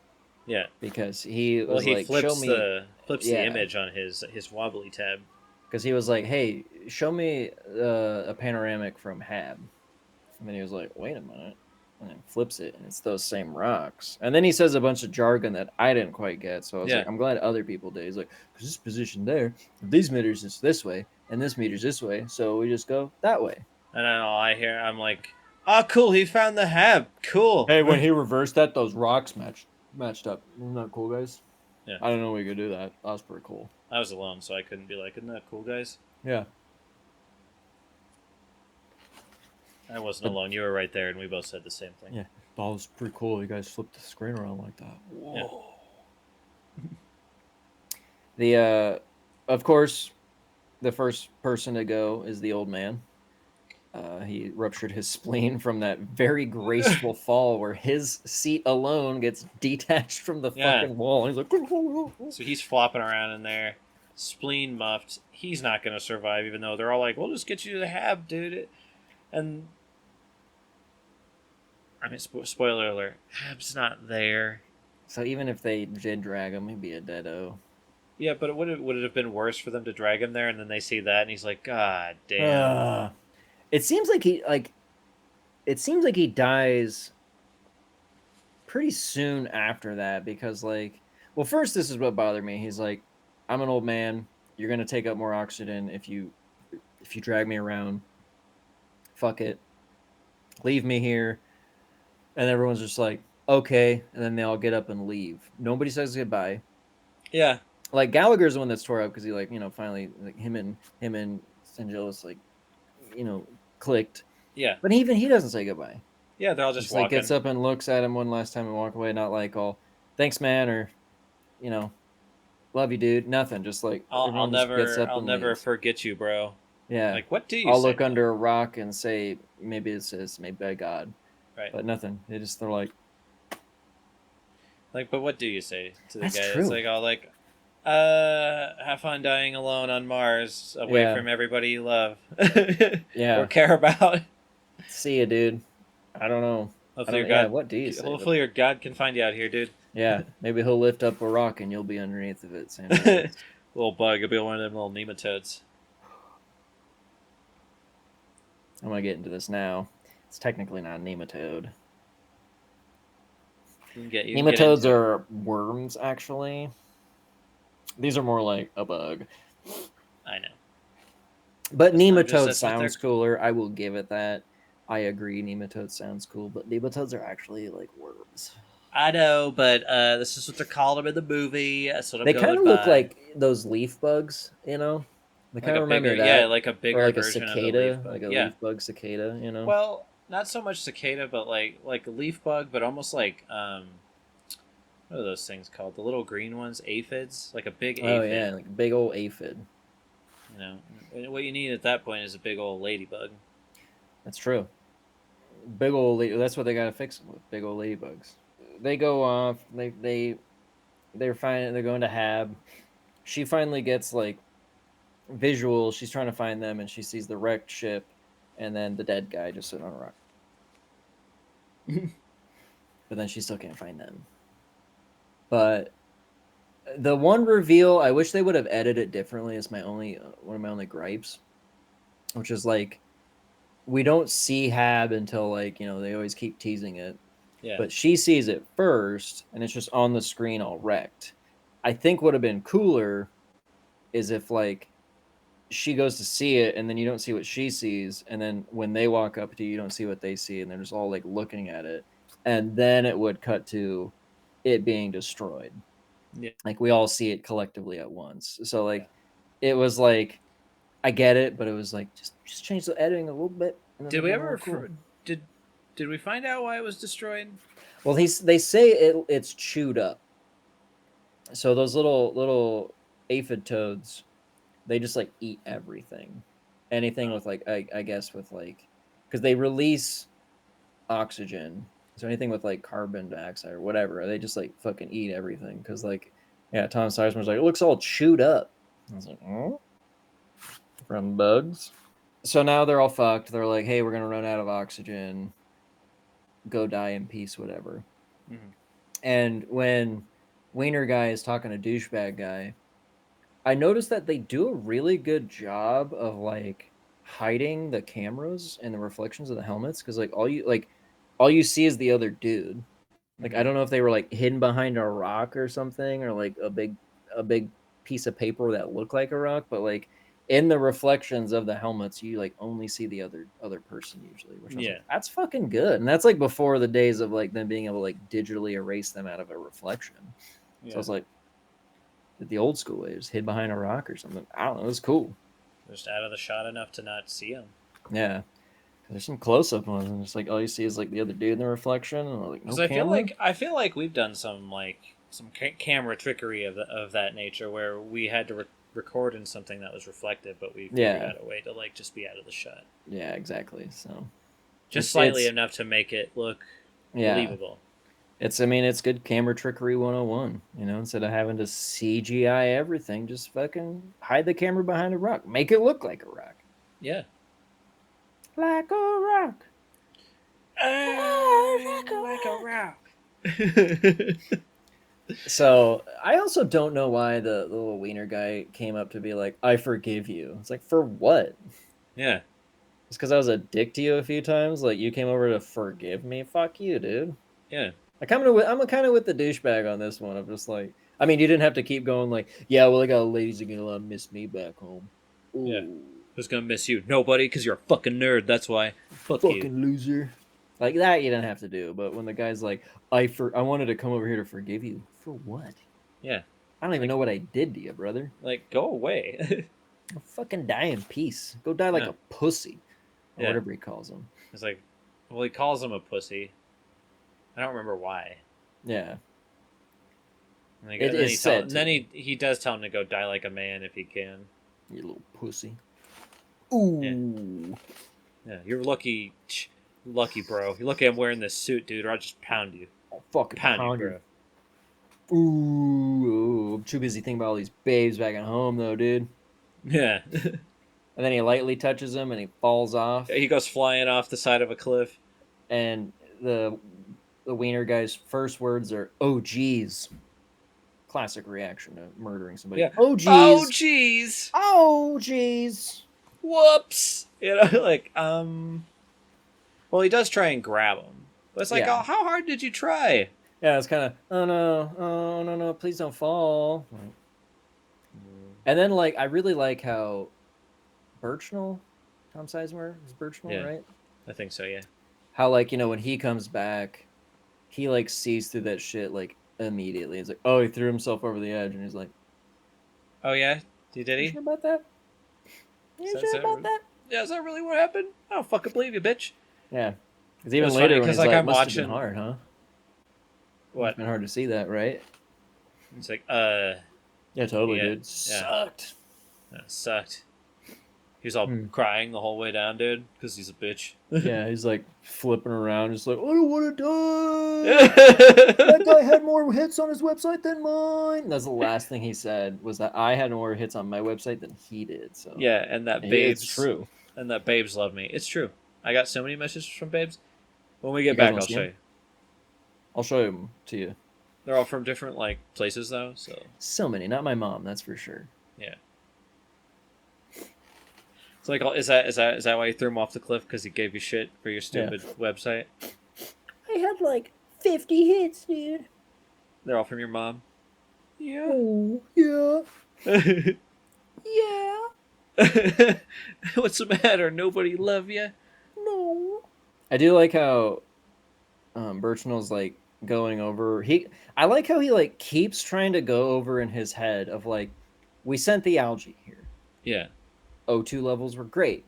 Yeah. because he Well, was he like, flips "Show me." the image on his wobbly tab. Because he was like, "Hey, show me a panoramic from Hab," and then he was like, "Wait a minute," and then flips it, and it's those same rocks. And then he says a bunch of jargon that I didn't quite get. So I was Yeah. like, "I'm glad other people did." He's like, "Because this position there, these meters is this way, and this meter's this way, so we just go that way." And then all I hear, I'm like, oh, cool, he found the Hab. Cool. Hey, when he reversed that, those rocks matched up. Isn't that cool, guys? Yeah. I didn't know we could do that. That was pretty cool. I was alone, so I couldn't be like, isn't that cool, guys? Yeah. I wasn't alone. You were right there, and we both said the same thing. Yeah. That was pretty cool. You guys flipped the screen around like that. Whoa. Yeah. Of course, the first person to go is the old man. He ruptured his spleen from that very graceful fall where his seat alone gets detached from the fucking wall. And he's like, so he's flopping around in there, spleen muffed. He's not going to survive, even though they're all like, we'll just get you to the Hab, dude. And, I mean, spoiler alert, Hab's not there. So even if they did drag him, he'd be a deado. Yeah, but would it have been worse for them to drag him there, and then they see that, and he's like, God damn. It seems like he dies pretty soon after that, because well, first, this is what bothered me. He's like, "I'm an old man. You're gonna take up more oxygen if you drag me around. Fuck it. Leave me here." And everyone's just like, "Okay," and then they all get up and leave. Nobody says goodbye. Yeah. Like, Gallagher's the one that's tore up because he finally, like, him and Sangelis clicked. Yeah. But even he doesn't say goodbye. Yeah, they're all just walking. Like, gets up and looks at him one last time and walk away, not like all, "Thanks, man," or, "Love you, dude." Nothing. Just like, I'll never leaves. forget you, bro. Yeah. Like, what do you I'll say? look under a rock and say, maybe it's this, maybe by God. Right. But nothing. They're like, but what do you say to the That's guy? true. It's like, all like, have fun dying alone on Mars, away from everybody you love. Yeah. Or care about. "See ya, dude. I don't know." What do you say? Hopefully your God can find you out here, dude. Yeah, maybe he'll lift up a rock and you'll be underneath of it. Sam. Little bug, you'll be one of them little nematodes. I'm gonna get into this now. It's technically not a nematode. Nematodes are worms, actually. These are more like a bug. I know. But nematode sounds cooler. I will give it that. I agree, nematode sounds cool, but nematodes are actually like worms. I know, but this is what they're calling them in the movie. That's what I'm They going kind of by. look like those leaf bugs, They kind of remind me of that. Yeah, like a bigger or like a version cicada, of the leaf bug. like a leaf bug cicada, Well, not so much cicada, but like a leaf bug, but almost like what are those things called? The little green ones, aphids, like a big aphid. Oh yeah, like a big old aphid. And what you need at that point is a big old ladybug. That's true. big old. That's what they gotta fix them with. Big old ladybugs. They go off. They're fine. They're going to Hab. She finally gets like visual. She's trying to find them, and she sees the wrecked ship, and then the dead guy just sitting on a rock. But then she still can't find them. But the one reveal, I wish they would have edited it differently. Is my only one of my only gripes, which is like we don't see Hab until like they always keep teasing it. Yeah. But she sees it first, and it's just on the screen all wrecked. I think would have been cooler is if like she goes to see it, and then you don't see what she sees, and then when they walk up to you, you don't see what they see, and they're just all like looking at it, and then it would cut to it being destroyed. Yeah. Like we all see it collectively at once. So like it was like I get it, but it was like just change the editing a little bit. Did we ever did we find out why it was destroyed? Well, they say it's chewed up. So those little aphid toads, they just like eat everything, anything with like I guess with like because they release oxygen. So anything with like carbon dioxide or whatever, they just like fucking eat everything. Because like Tom Sizemore's like it looks all chewed up. I was like, oh, from bugs. So now they're all fucked. They're like, hey, we're gonna run out of oxygen. Go die in peace, whatever. Mm-hmm. And when Wiener guy is talking to douchebag guy, I noticed that they do a really good job of like hiding the cameras and the reflections of the helmets because like all you see is the other dude. Like I don't know if they were like hidden behind a rock or something or like a big piece of paper that looked like a rock, but like in the reflections of the helmets, you like only see the other person usually, which I was like, that's fucking good. And that's like before the days of like them being able to like digitally erase them out of a reflection. Yeah. So I was like, the old school way, just hid behind a rock or something. I don't know. It was cool. Just out of the shot enough to not see them. Yeah. There's some close-up ones, and it's like all you see is like the other dude in the reflection, and like no camera. I feel like we've done some camera trickery of that nature where we had to record in something that was reflective, but we figured out a way to like just be out of the shot. Yeah, exactly. So just slightly enough to make it look believable. It's good camera trickery 101. Instead of having to CGI everything, just fucking hide the camera behind a rock, make it look like a rock. Yeah. Like a rock. Like a rock. So I also don't know why the little wiener guy came up to be like, I forgive you. It's like, for what? Yeah. It's because I was a dick to you a few times. Like you came over to forgive me. Fuck you, dude. Yeah. I'm kind of with the douchebag on this one. I'm just like, I mean, you didn't have to keep going like, yeah, well, I got ladies that are gonna miss me back home. Ooh. Yeah. Who's gonna miss you? Nobody, because you're a fucking nerd. That's why. Fucking loser. Like that, you didn't have to do. But when the guy's like, I wanted to come over here to forgive you. For what? Yeah. I don't even know what I did to you, brother. Like, go away. Go fucking die in peace. Go die like a pussy. Or whatever he calls him. It's like, well, he calls him a pussy. I don't remember why. Yeah. Then he does tell him to go die like a man if he can. You little pussy. Ooh. Yeah, you're lucky, bro. You look at him wearing this suit, dude, or I'll just pound you. I'll fucking pound you, bro. Ooh, I'm too busy thinking about all these babes back at home, though, dude. Yeah. And then he lightly touches him, and he falls off. He goes flying off the side of a cliff. And the wiener guy's first words are, "Oh, geez." Classic reaction to murdering somebody. Yeah. Oh, geez. Oh, geez. Oh, geez. Whoops. Like, well, he does try and grab him. But it's like, oh, how hard did you try? Yeah, it's kind of, oh, no, please don't fall. And then, like, I really like how Birchnell, Tom Sizemore is Birchnell, right? I think so, yeah. How, like, when he comes back, he, like, sees through that shit, like, immediately. He's like, oh, he threw himself over the edge, and he's like, oh, yeah? Did he? You sure about that? Yeah, is that really what happened? I don't fucking believe you, bitch. Yeah. Because even later, when he's like, I'm must watching... have been hard, huh? What? It's been hard to see that, right? It's like, Yeah, totally, dude. Sucked. Sucked. He's all crying the whole way down, dude, because he's a bitch. Yeah, he's like flipping around, just like, I don't want to die. That guy had more hits on his website than mine. That's the last thing he said, was that I had more hits on my website than he did. So Yeah, and that babes, it's true. And that babes love me. It's true. I got so many messages from babes. When we You get guys back, wanna I'll see show him? you. I'll show him to you. They're all from different like places though, so So many, not my mom, that's for sure. yeah. It's like, is that why you threw him off the cliff? Because he gave you shit for your stupid website? I had like 50 hits, dude. They're all from your mom. Yeah. Oh, yeah. Yeah. What's the matter? Nobody love you? No. I do like how Birchnell's like going over. I like how he like keeps trying to go over in his head of like, we sent the algae here. Yeah. O2 levels were great.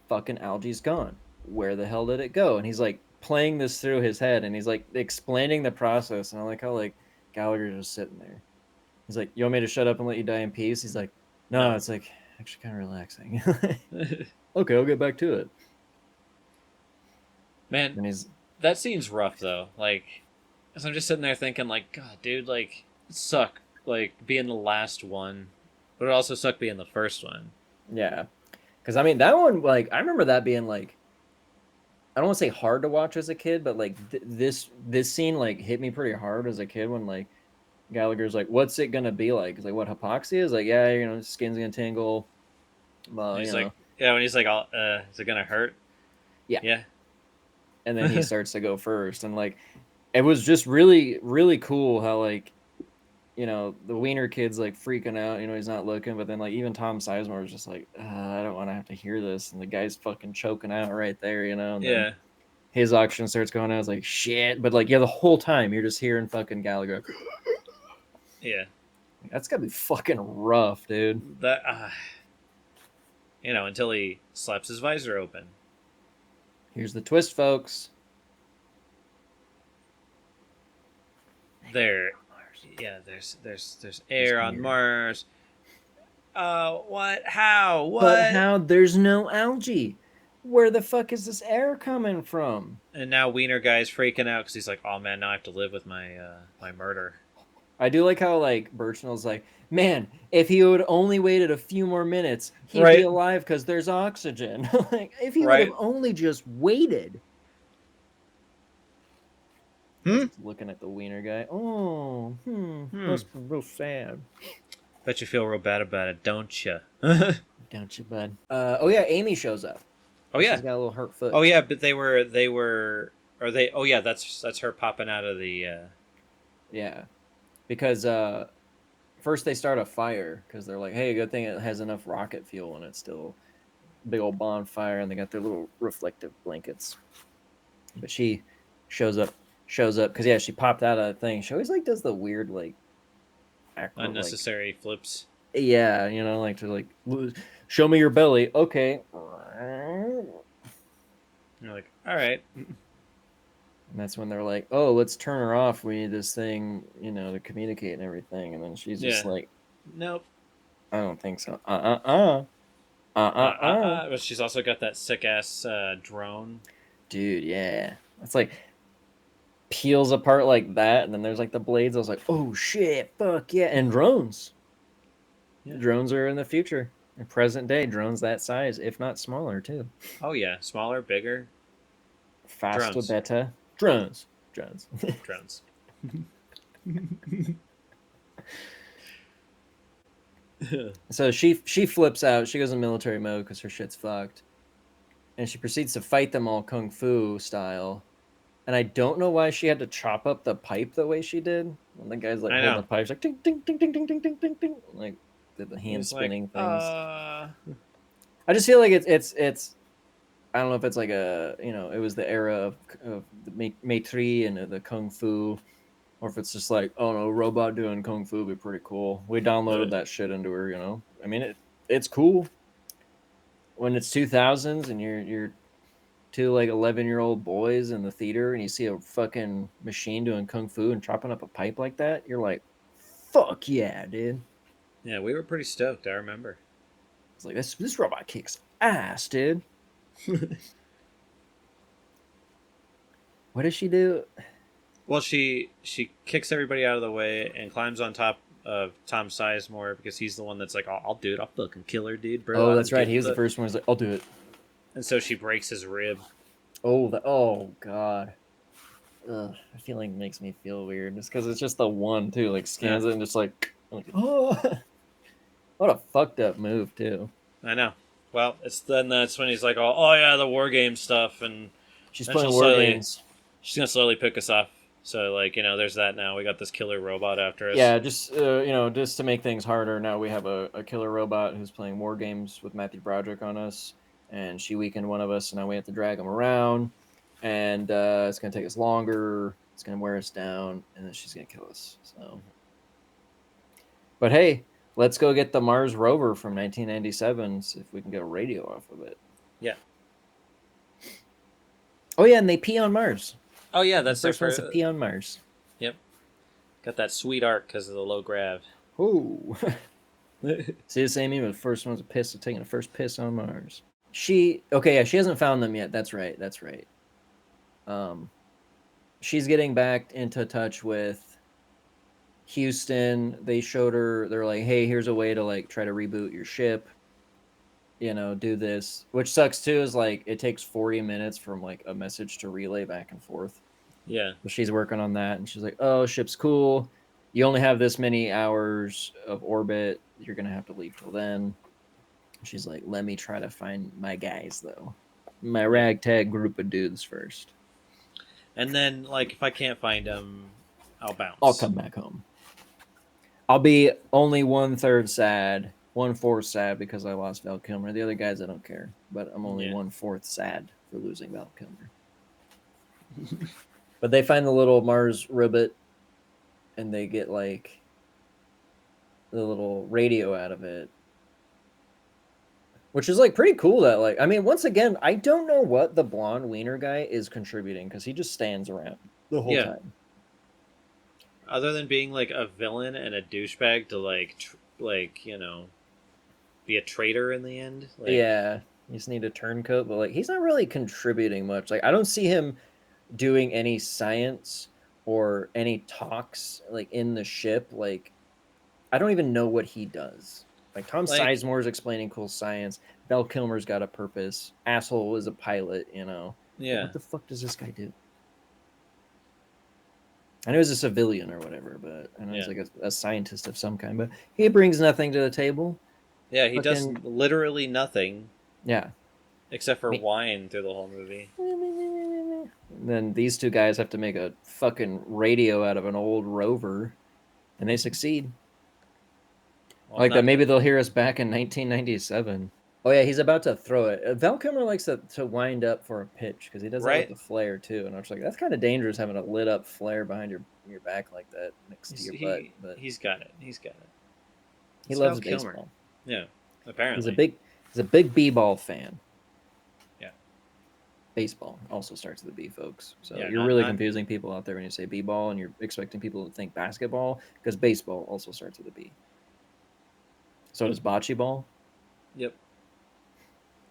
Fucking algae's gone. Where the hell did it go? And he's like playing this through his head, and he's like explaining the process. And I like how like Gallagher's just sitting there. He's like, "You want me to shut up and let you die in peace?" He's like, "No, it's like actually kind of relaxing." Okay, I'll get back to it. Man, and he's that scene's rough though. Like, as I'm just sitting there thinking, like, God, dude, like, it suck, like being the last one, but it also sucked being the first one. Yeah, because I mean that one, like, I remember that being like, I don't want to say hard to watch as a kid, but like this scene like hit me pretty hard as a kid when like Gallagher's like, "What's it gonna be like?" It's like, "What, hypoxia?" Is like, "Yeah, you know, skin's gonna tingle." Well, he's you like, know. yeah, when he's like, is it gonna hurt? Yeah. Yeah. And then he starts to go first, and like, it was just really, really cool how like, you know, the Wiener kid's like freaking out. You know, he's not looking, but then like even Tom Sizemore was just like, I don't want to have to hear this, and the guy's fucking choking out right there. You know. And Yeah. his oxygen starts going out. I was like, shit. But like, yeah, the whole time you're just hearing fucking Gallagher. Yeah. That's gotta be fucking rough, dude. That, you know, until he slaps his visor open. Here's the twist, folks. There's air on Mars. What? How? What? But how? There's no algae. Where the fuck is this air coming from? And now Wiener guy's freaking out because he's like, oh man, now I have to live with my my murder. I do like how like Birchnell's like, man, if he would only waited a few more minutes, he'd be alive because there's oxygen. Like, if he would have only just waited. Looking at the Wiener guy. Oh, must be real sad. Bet you feel real bad about it, don't you? Don't you, bud? Oh yeah, Amy shows up. Oh yeah, she's got a little hurt foot. Oh yeah, but they were. Oh yeah, that's her popping out of the. Yeah, because first they start a fire because they're like, hey, good thing it has enough rocket fuel and it's still a big old bonfire, and they got their little reflective blankets. But she shows up because yeah, she popped out of the thing. She always like does the weird like unnecessary flips. Yeah, you know, like to like show me your belly. Okay. You're like, all right. And that's when they're like, oh, let's turn her off. We need this thing, you know, to communicate and everything. And then she's just like, nope. I don't think so. But she's also got that sick ass drone. Dude, yeah. It's like peels apart like that, and then there's like the blades. I was like, oh shit, fuck yeah. And drones. Yeah. Drones are in the future. In present day, drones that size, if not smaller too. Oh yeah, smaller, bigger. Faster, better. Drones. Drones. So she flips out. She goes in military mode because her shit's fucked. And she proceeds to fight them all kung fu style. And I don't know why she had to chop up the pipe the way she did. When the guy's like holding the pipe, like ding ding ding ding ding ding ding ding ding, like the hand spinning things. I just feel like it's I don't know if it's like a, you know, it was the era of the Maitri and the kung fu, or if it's just like, oh no, robot doing kung fu would be pretty cool. We downloaded that shit into her, you know. I mean, it's cool when it's 2000s and you're two like 11-year-old boys in the theater and you see a fucking machine doing kung fu and chopping up a pipe like that. You're like, fuck yeah, dude. Yeah, we were pretty stoked. I remember. was like, this robot kicks ass, dude. What does she do? Well, she kicks everybody out of the way and climbs on top of Tom Sizemore because he's the one that's like, I'll do it. I'll fucking kill her, dude, bro. Oh, I that's don't right. give He was the a-" first one who's like, I'll do it. And so she breaks his rib. Oh, God. Ugh, that feeling makes me feel weird. Just because it's just the one, too. Like, scans it and just like, oh. What a fucked up move, too. I know. Well, that's when he's like, oh yeah, the war game stuff, and She's then playing she'll war slowly- games. she's gonna slowly pick us off. So like, there's that now. We got this killer robot after us. Yeah, just just to make things harder, now we have a killer robot who's playing war games with Matthew Broderick on us, and she weakened one of us, and now we have to drag him around, and it's gonna take us longer. It's gonna wear us down, and then she's gonna kill us. So, but hey, let's go get the Mars rover from 1997. See if we can get a radio off of it. Yeah. Oh yeah, and they pee on Mars. Oh yeah, that's The their first one's first. to pee on Mars. Yep. Got that sweet arc because of the low grav. Oh. See the same even the first one's taking the first piss on Mars. She hasn't found them yet. That's right. She's getting back into touch with Houston. They showed her, they're like, hey, here's a way to like try to reboot your ship. Do this. Which sucks too, is like it takes 40 minutes from like a message to relay back and forth. Yeah. But she's working on that, and she's like, oh, ship's cool. You only have this many hours of orbit. You're going to have to leave till then. She's like, let me try to find my guys, though. My ragtag group of dudes first. And then, like, if I can't find them, I'll bounce. I'll come back home. I'll be only 1/3 sad, 1/4 sad because I lost Val Kilmer. The other guys, I don't care. But I'm only 1/4 sad for losing Val Kilmer. But they find the little Mars robot, and they get, like, the little radio out of it. Which is, like, pretty cool that, like, I mean, once again, I don't know what the blonde wiener guy is contributing, because he just stands around the whole time. Other than being, like, a villain and a douchebag to, be a traitor in the end. Like, yeah, you just need a turncoat, but, like, he's not really contributing much. Like, I don't see him doing any science or any talks, like, in the ship. Like, I don't even know what he does. Like, Tom Sizemore's explaining cool science. Val Kilmer's got a purpose. Asshole is a pilot, Yeah. Like, what the fuck does this guy do? I know he's a civilian or whatever, but I know he's like a scientist of some kind. But he brings nothing to the table. Yeah, he does literally nothing. Yeah. Except for whine through the whole movie. Then these two guys have to make a fucking radio out of an old rover, and they succeed. Well, like that, maybe they'll hear us back in 1997. Oh yeah, he's about to throw it. Val Kilmer likes to wind up for a pitch because he does that with the flare too. And I was like, that's kind of dangerous having a lit up flare behind your back like that next to your butt. But he's got it. He loves baseball. Yeah, apparently. He's a big b-ball fan. Yeah. Baseball also starts with a B, folks. So yeah, you're really confusing people out there when you say b-ball, and you're expecting people to think basketball because baseball also starts with a B. So does bocce ball. Yep.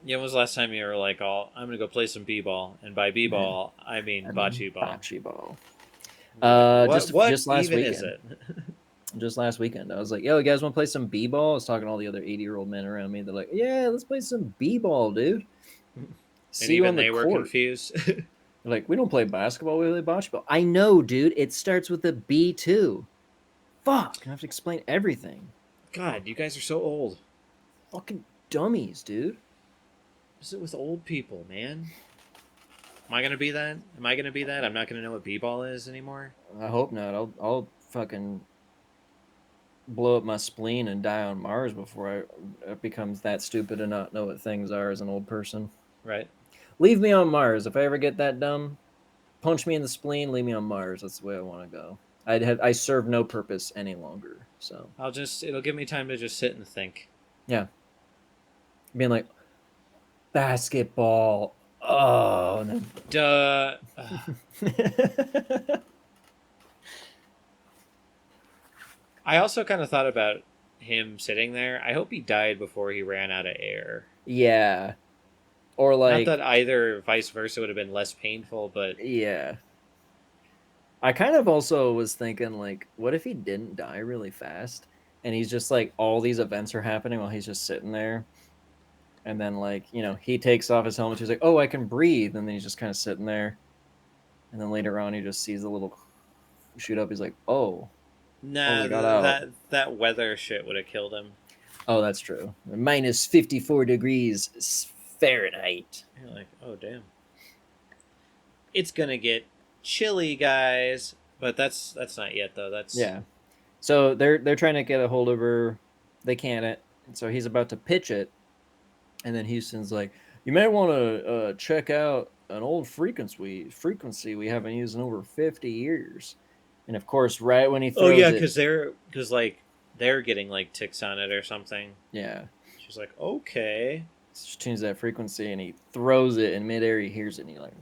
Yeah, when was the last time you were like, I'm going to go play some b-ball? And by b-ball, I mean bocce ball. Bocce ball. What just last even weekend. Is it? Just last weekend, I was like, yo, you guys want to play some b-ball? I was talking to all the other 80-year-old men around me. They're like, yeah, let's play some b-ball, dude. See you on the court. Were confused. They're like, we don't play basketball, we play bocce ball. I know, dude. It starts with a B, too. Fuck. I have to explain everything. God, you guys are so old. Fucking dummies, dude. What's it with old people, man? Am I gonna be that? I'm not gonna know what b-ball is anymore. I hope not. I'll fucking blow up my spleen and die on Mars before it becomes that stupid to not know what things are as an old person. Right. Leave me on Mars. If I ever get that dumb, punch me in the spleen. Leave me on Mars. That's the way I want to go. I serve no purpose any longer. So it'll give me time to just sit and think. Yeah. Being like, basketball. Oh, no. Duh. I also kind of thought about him sitting there. I hope he died before he ran out of air. Yeah. Or Not like, that either vice versa would have been less painful, but yeah. I kind of also was thinking, like, what if he didn't die really fast? And he's just like, all these events are happening while he's just sitting there. And then, like, he takes off his helmet. He's like, oh, I can breathe. And then he's just kind of sitting there. And then later on, he just sees a little shoot up. He's like, oh, nah, we got out. that weather shit would have killed him. Oh, that's true. Minus 54 degrees Fahrenheit. You're like, oh damn. It's gonna get chilly, guys. But that's not yet though. That's Yeah. So they're trying to get a hold of her. They can't. So he's about to pitch it, and then Houston's like, "You may want to check out an old frequency we haven't used in over 50 years." And of course, right when he Oh throws yeah, it, because like they're getting like ticks on it or something. yeah, She's like, okay. just changes that frequency, and he throws it in midair. He hears it, and he like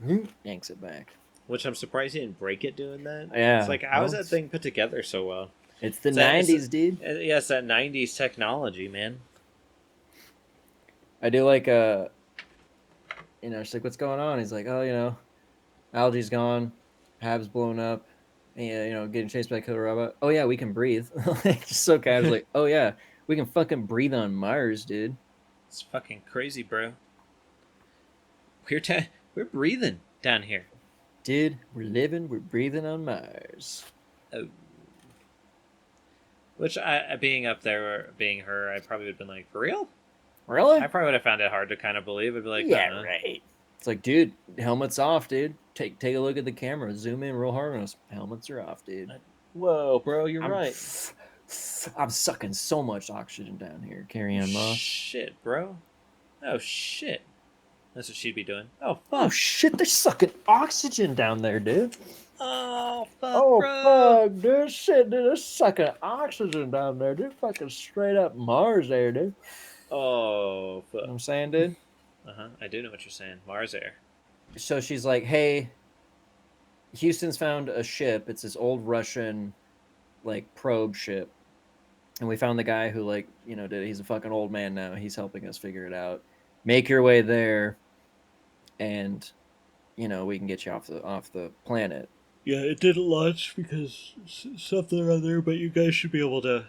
yanks it back. Which I'm surprised he didn't break it doing that. Yeah, It's like, how is that thing put together so well? It's the It's that- 90s, dude. Yeah, it's that 90s technology, man. I do like she's like, "What's going on?" He's like, "Oh, algae's gone, Hab's blown up, and getting chased by a killer robot. Oh yeah, we can breathe." Like, just so casual, like, "Oh yeah, we can fucking breathe on Mars, dude." It's fucking crazy, bro. We're breathing down here. Dude, we're breathing on Mars. Oh. Which, being up there, being her, I probably would have been like, for real? Really? I probably would have found it hard to kind of believe. I'd be like, Yeah, right. It's like, dude, helmet's off, dude. Take a look at the camera. Zoom in real hard on us. Helmets are off, dude. Whoa, bro, you're I'm- right. I'm sucking so much oxygen down here. Carry on, Moss. Shit, bro. Oh, shit. That's what she'd be doing. Oh, fuck. Oh shit, they're sucking oxygen down there, dude. Oh, fuck, Oh bro. fuck, dude, shit, dude, they're sucking oxygen down there, dude. Fucking straight up Mars there, dude. Oh, You know fuck. what I'm saying, dude? Uh-huh. I do know what you're saying. Mars Air. So she's like, hey, Houston's found a ship. It's this old Russian, like, probe ship. And we found the guy who, like, did it. He's a fucking old man now. He's helping us figure it out. Make your way there, and, we can get you off the planet. Yeah, it didn't launch because something or other, but you guys should be able to.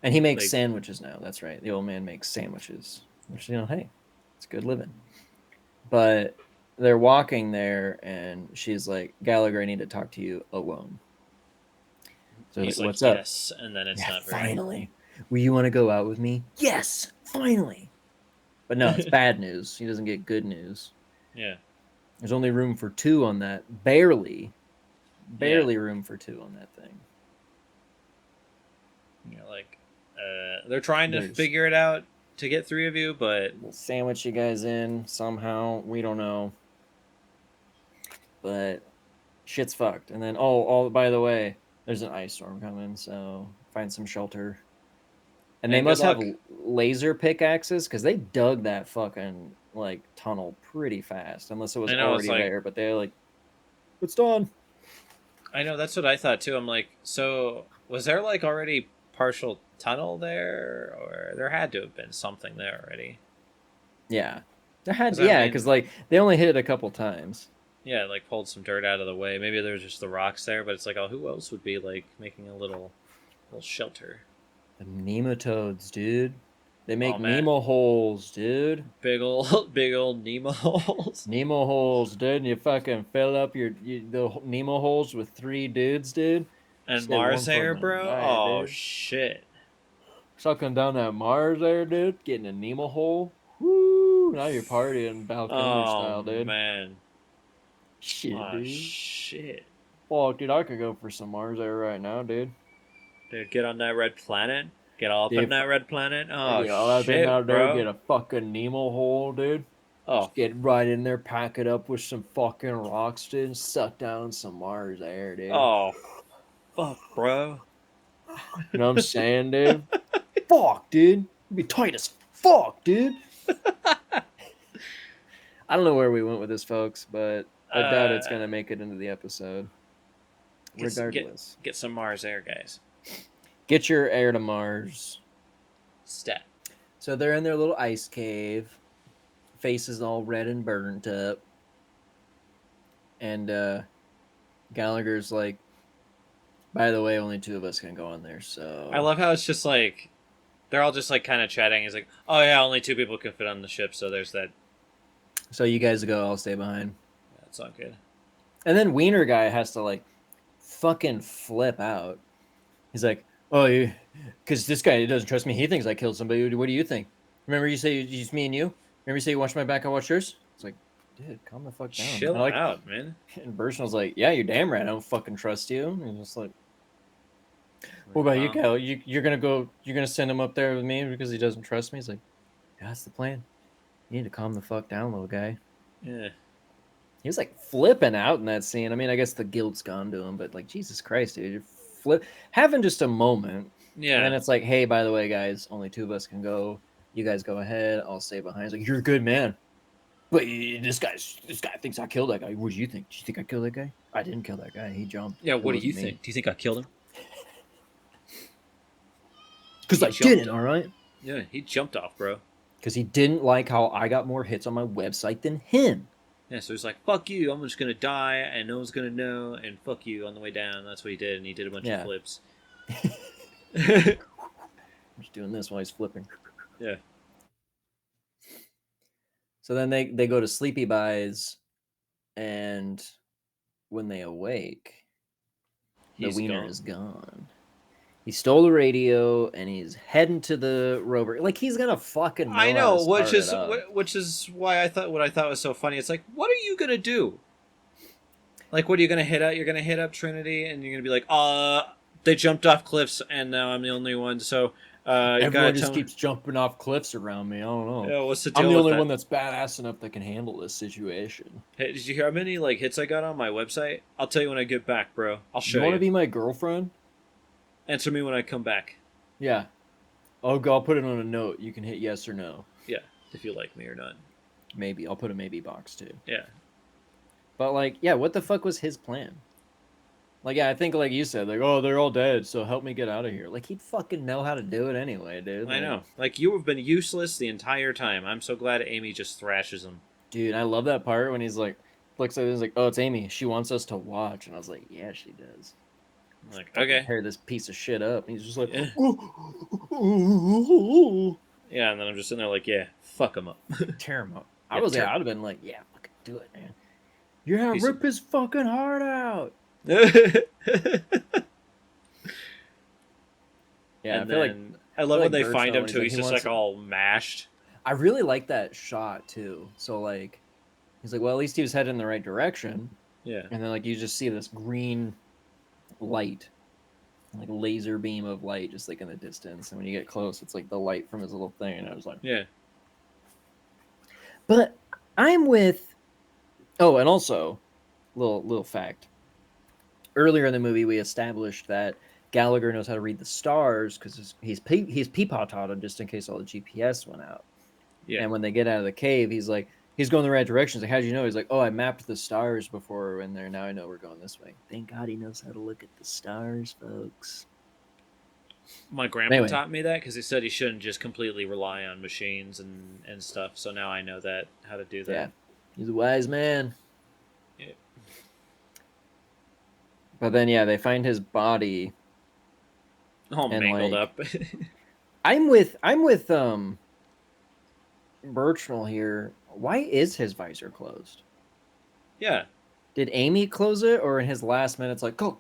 And he makes Like- sandwiches now. That's right. The old man makes sandwiches, which, hey, it's good living. But they're walking there, and she's like, Gallagher, I need to talk to you alone. So He's what's like, up? yes, and then it's Yeah, not very. finally. Will you want to go out with me? Yes, finally. But no, it's bad news. He doesn't get good news. Yeah. There's only room for two on that. Barely room for two on that thing. You're like, they're trying to There's- figure it out to get three of you, but We'll sandwich you guys in somehow. We don't know. But shit's fucked. And then, by the way, there's an ice storm coming, so find some shelter. And they And must good have luck. laser pickaxes because they dug that fucking tunnel pretty fast. Unless it was I know, already it's like- there, but they're like, it's done. I know that's what I thought too. I'm like, so was there like already partial tunnel there, or there had to have been something there already? Yeah, there had 'Cause I mean- because they only hit it a couple times. Yeah, like pulled some dirt out of the way. Maybe there's just the rocks there, but it's like, oh, who else would be like making a little shelter? The nematodes, dude. They make Oh, man. Nemo holes, dude. Big old Nemo holes. Nemo holes, dude. And you fucking fill up the Nemo holes with 3 dudes, dude. And Just get Mars one for Air, the bro. night, Oh dude. shit. Sucking down that Mars there, dude. Getting a Nemo hole. Woo! Now you're partying Val Kilmer Oh style, dude. man. Shit, Oh dude. shit. Fuck, dude. I could go for some Mars Air right now, dude. Dude, get on that red planet. Get all up Dude, in that red planet. Oh Get all that shit, thing out there, bro. get a fucking Nemo hole, dude. Oh Just get right in there, pack it up with some fucking rocks, dude, and suck down some Mars air, dude. oh. Fuck, bro. You know what I'm saying, dude? Fuck, dude. It'd be tight as fuck, dude. I don't know where we went with this, folks, but I doubt it's gonna make it into the episode. Get- Regardless. Get some Mars Air, guys. Get your air to Mars. Stat. So they're in their little ice cave. Faces all red and burnt up. And Gallagher's like, by the way, only 2 of us can go on there, so... I love how it's just like, they're all just like kind of chatting. He's like, oh yeah, only 2 people can fit on the ship, so there's that. So you guys go, I'll stay behind. That's not good. And then Wiener guy has to like fucking flip out. He's like, oh, because this guy doesn't trust me. He thinks I killed somebody. What do you think? Remember you say it's me and you? Remember you say you watch my back, I watch yours? It's like, dude, calm the fuck down. Chill out, man. And Burchnell's like, yeah, you're damn right. I don't fucking trust you. And he's just like, what about you, Cal? You're gonna send him up there with me because he doesn't trust me? He's like, yeah, that's the plan. You need to calm the fuck down, little guy. Yeah. He was like flipping out in that scene. I mean, I guess the guilt's gone to him, but like, Jesus Christ, dude, you're having just a moment. Yeah. And then it's like, hey, by the way, guys, only 2 of us can go. You guys go ahead. I'll stay behind. It's like, you're a good man. But this guy thinks I killed that guy. What do you think? Do you think I killed that guy? I didn't kill that guy. He jumped. Yeah, what do you think? Do you think I killed him? Because I didn't, all right? Yeah, he jumped off, bro. Because he didn't like how I got more hits on my website than him. Yeah, so he's like, fuck you, I'm just going to die, and no one's going to know, and fuck you on the way down. That's what he did, and he did a bunch of flips. I'm just doing this while he's flipping. Yeah. So then they go to sleepy buys, and when they awake, the wiener is gone. He stole the radio, and he's heading to the rover. Like, he's gonna fucking know. I know, how to which is why I thought what I thought was so funny. It's like, what are you gonna do? Like, what are you gonna hit up? You're gonna hit up Trinity, and you're gonna be like, they jumped off cliffs, and now I'm the only one. So everyone just keeps jumping off cliffs around me. I don't know. Yeah, what's the deal? I'm the only one that's badass enough that can handle this situation. Hey, did you hear how many like hits I got on my website? I'll tell you when I get back, bro. I'll show you. You want to be my girlfriend? Answer me when I come back. Yeah. I'll put it on a note. You can hit yes or no. Yeah, if you like me or not. Maybe. I'll put a maybe box too. Yeah. But like, yeah, what the fuck was his plan? Like, yeah, I think like you said, like, oh, they're all dead, so help me get out of here. Like, he'd fucking know how to do it anyway, dude. I know. Like, you have been useless the entire time. I'm so glad Amy just thrashes him. Dude, I love that part when he's like, looks at it, he's like, oh, it's Amy. She wants us to watch. And I was like, yeah, she does. I'm like, okay. Tear this piece of shit up. And he's just like, yeah. Yeah, and then I'm just sitting there like, yeah, fuck him up. Tear him up. I would have been like, yeah, fucking do it, man. Yeah, rip his fucking heart out. Yeah, I feel like I love when they find him too. He's just like all mashed. I really like that shot too. So like, he's like, well, at least he was headed in the right direction. Yeah. And then like you just see this green light, like laser beam of light, just like in the distance. And when you get close, it's like the light from his little thing. And I was like, yeah. But I'm with. Oh, and also, little fact. Earlier in the movie, we established that Gallagher knows how to read the stars because he's peepaw taught him just in case all the GPS went out. Yeah. And when they get out of the cave, he's going the right direction. He's like, how'd you know? He's like, oh, I mapped the stars before we were in there. Now I know we're going this way. Thank God he knows how to look at the stars, folks. My grandpa taught me that because he said he shouldn't just completely rely on machines and stuff. So now I know that how to do that. Yeah. He's a wise man. Yeah. But then, yeah, they find his body. All mangled up. I'm with Birchnell here. Why is his visor closed? Yeah. Did Amy close it, or in his last minutes, like, go?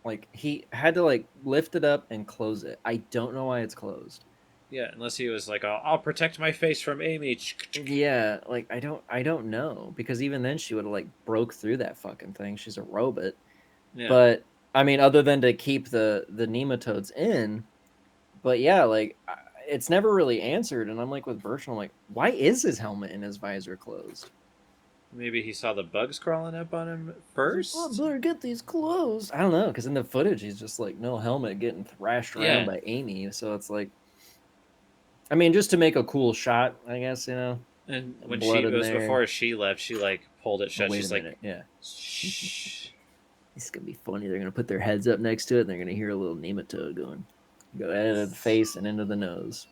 Like, he had to, like, lift it up and close it. I don't know why it's closed. Yeah, unless he was like, I'll protect my face from Amy. Yeah, like, I don't know. Because even then, she would have, like, broke through that fucking thing. She's a robot. Yeah. But, I mean, other than to keep the nematodes in, but yeah, like, it's never really answered. And I'm like, with Birchnell, I'm like, why is his helmet and his visor closed? Maybe he saw the bugs crawling up on him first? Oh, better get these closed. I don't know, because in the footage, he's just like, no helmet, getting thrashed around by Amy. So it's like, I mean, just to make a cool shot, I guess, you know. And when she was, before she left, she, like, pulled it shut. She's like, yeah. Shh. It's going to be funny. They're going to put their heads up next to it, and they're going to hear a little nematode going. Go into the face and into the nose.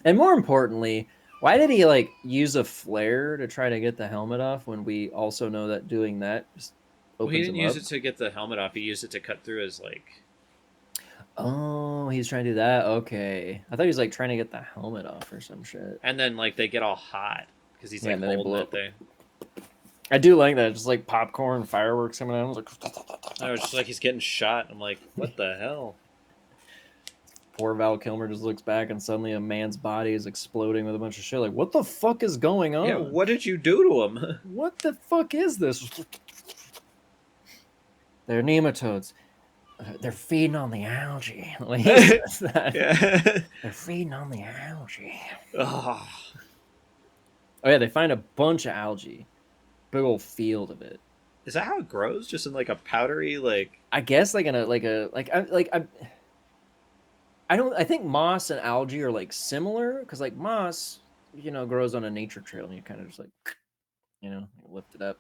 And more importantly, why did he like use a flare to try to get the helmet off when we also know that doing that just Well, he opens didn't him use up? it to get the helmet off. He used it to cut through his like. Oh, he's trying to do that. Okay, I thought he was like trying to get the helmet off or some shit. And then like they get all hot because he's Yeah, like and then they holding blow it up. there. I do like that, just like popcorn, fireworks coming out. I was like, I was just like he's getting shot. I'm like, what the hell? poor Val Kilmer just looks back and suddenly a man's body is exploding with a bunch of shit. Like, what the fuck is going on? Yeah, what did you do to him? What the fuck is this? They're nematodes. They're feeding on the algae. Like he says that. Yeah. They're feeding on the algae. Oh. Oh yeah, they find a bunch of algae. Big old field of it. Is that how it grows? Just in like a powdery like? I guess like in a I don't I think moss and algae are like similar because like moss, grows on a nature trail and you kind of just like lift it up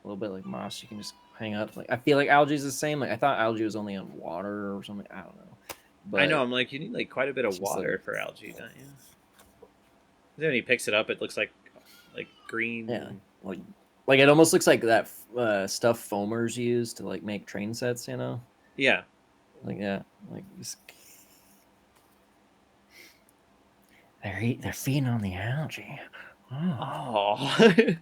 a little bit like moss. You can just hang up. Like I feel like algae is the same. Like I thought algae was only on water or something. I don't know. But I know. I'm like, you need like quite a bit of it's just water like- for algae, don't you? Then when he picks it up, it looks like green. Yeah. Like it almost looks like that stuff foamers use to like make train sets. Yeah. Like yeah, like just... they're feeding on the algae. Oh. They're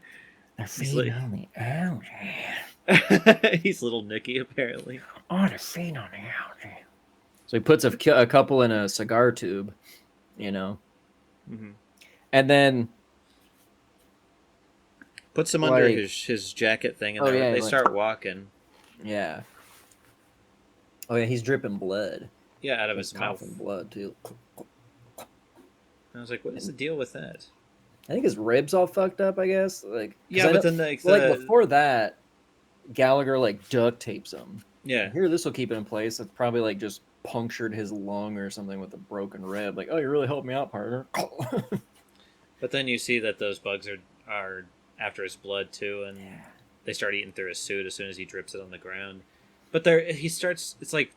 He's feeding like- on the algae. He's little Nicky apparently. Oh, they're feeding on the algae. So he puts a couple in a cigar tube, Mm-hmm. and then Puts him under Like- his jacket thing, and Oh, yeah, they like- start walking. yeah. Oh yeah, he's dripping blood. Yeah, out of He's his mouth. coughing blood too. I was like, what is the deal with that? I think his ribs all fucked up. I guess like 'cause Yeah, I but know- then like like before that, Gallagher like duct tapes him. yeah, Here, this will keep it in place. It's probably like just punctured his lung or something with a broken rib. Like, oh, you really helped me out, partner. but then you see that those bugs are after his blood too, and they start eating through his suit as soon as he drips it on the ground. But he starts. It's like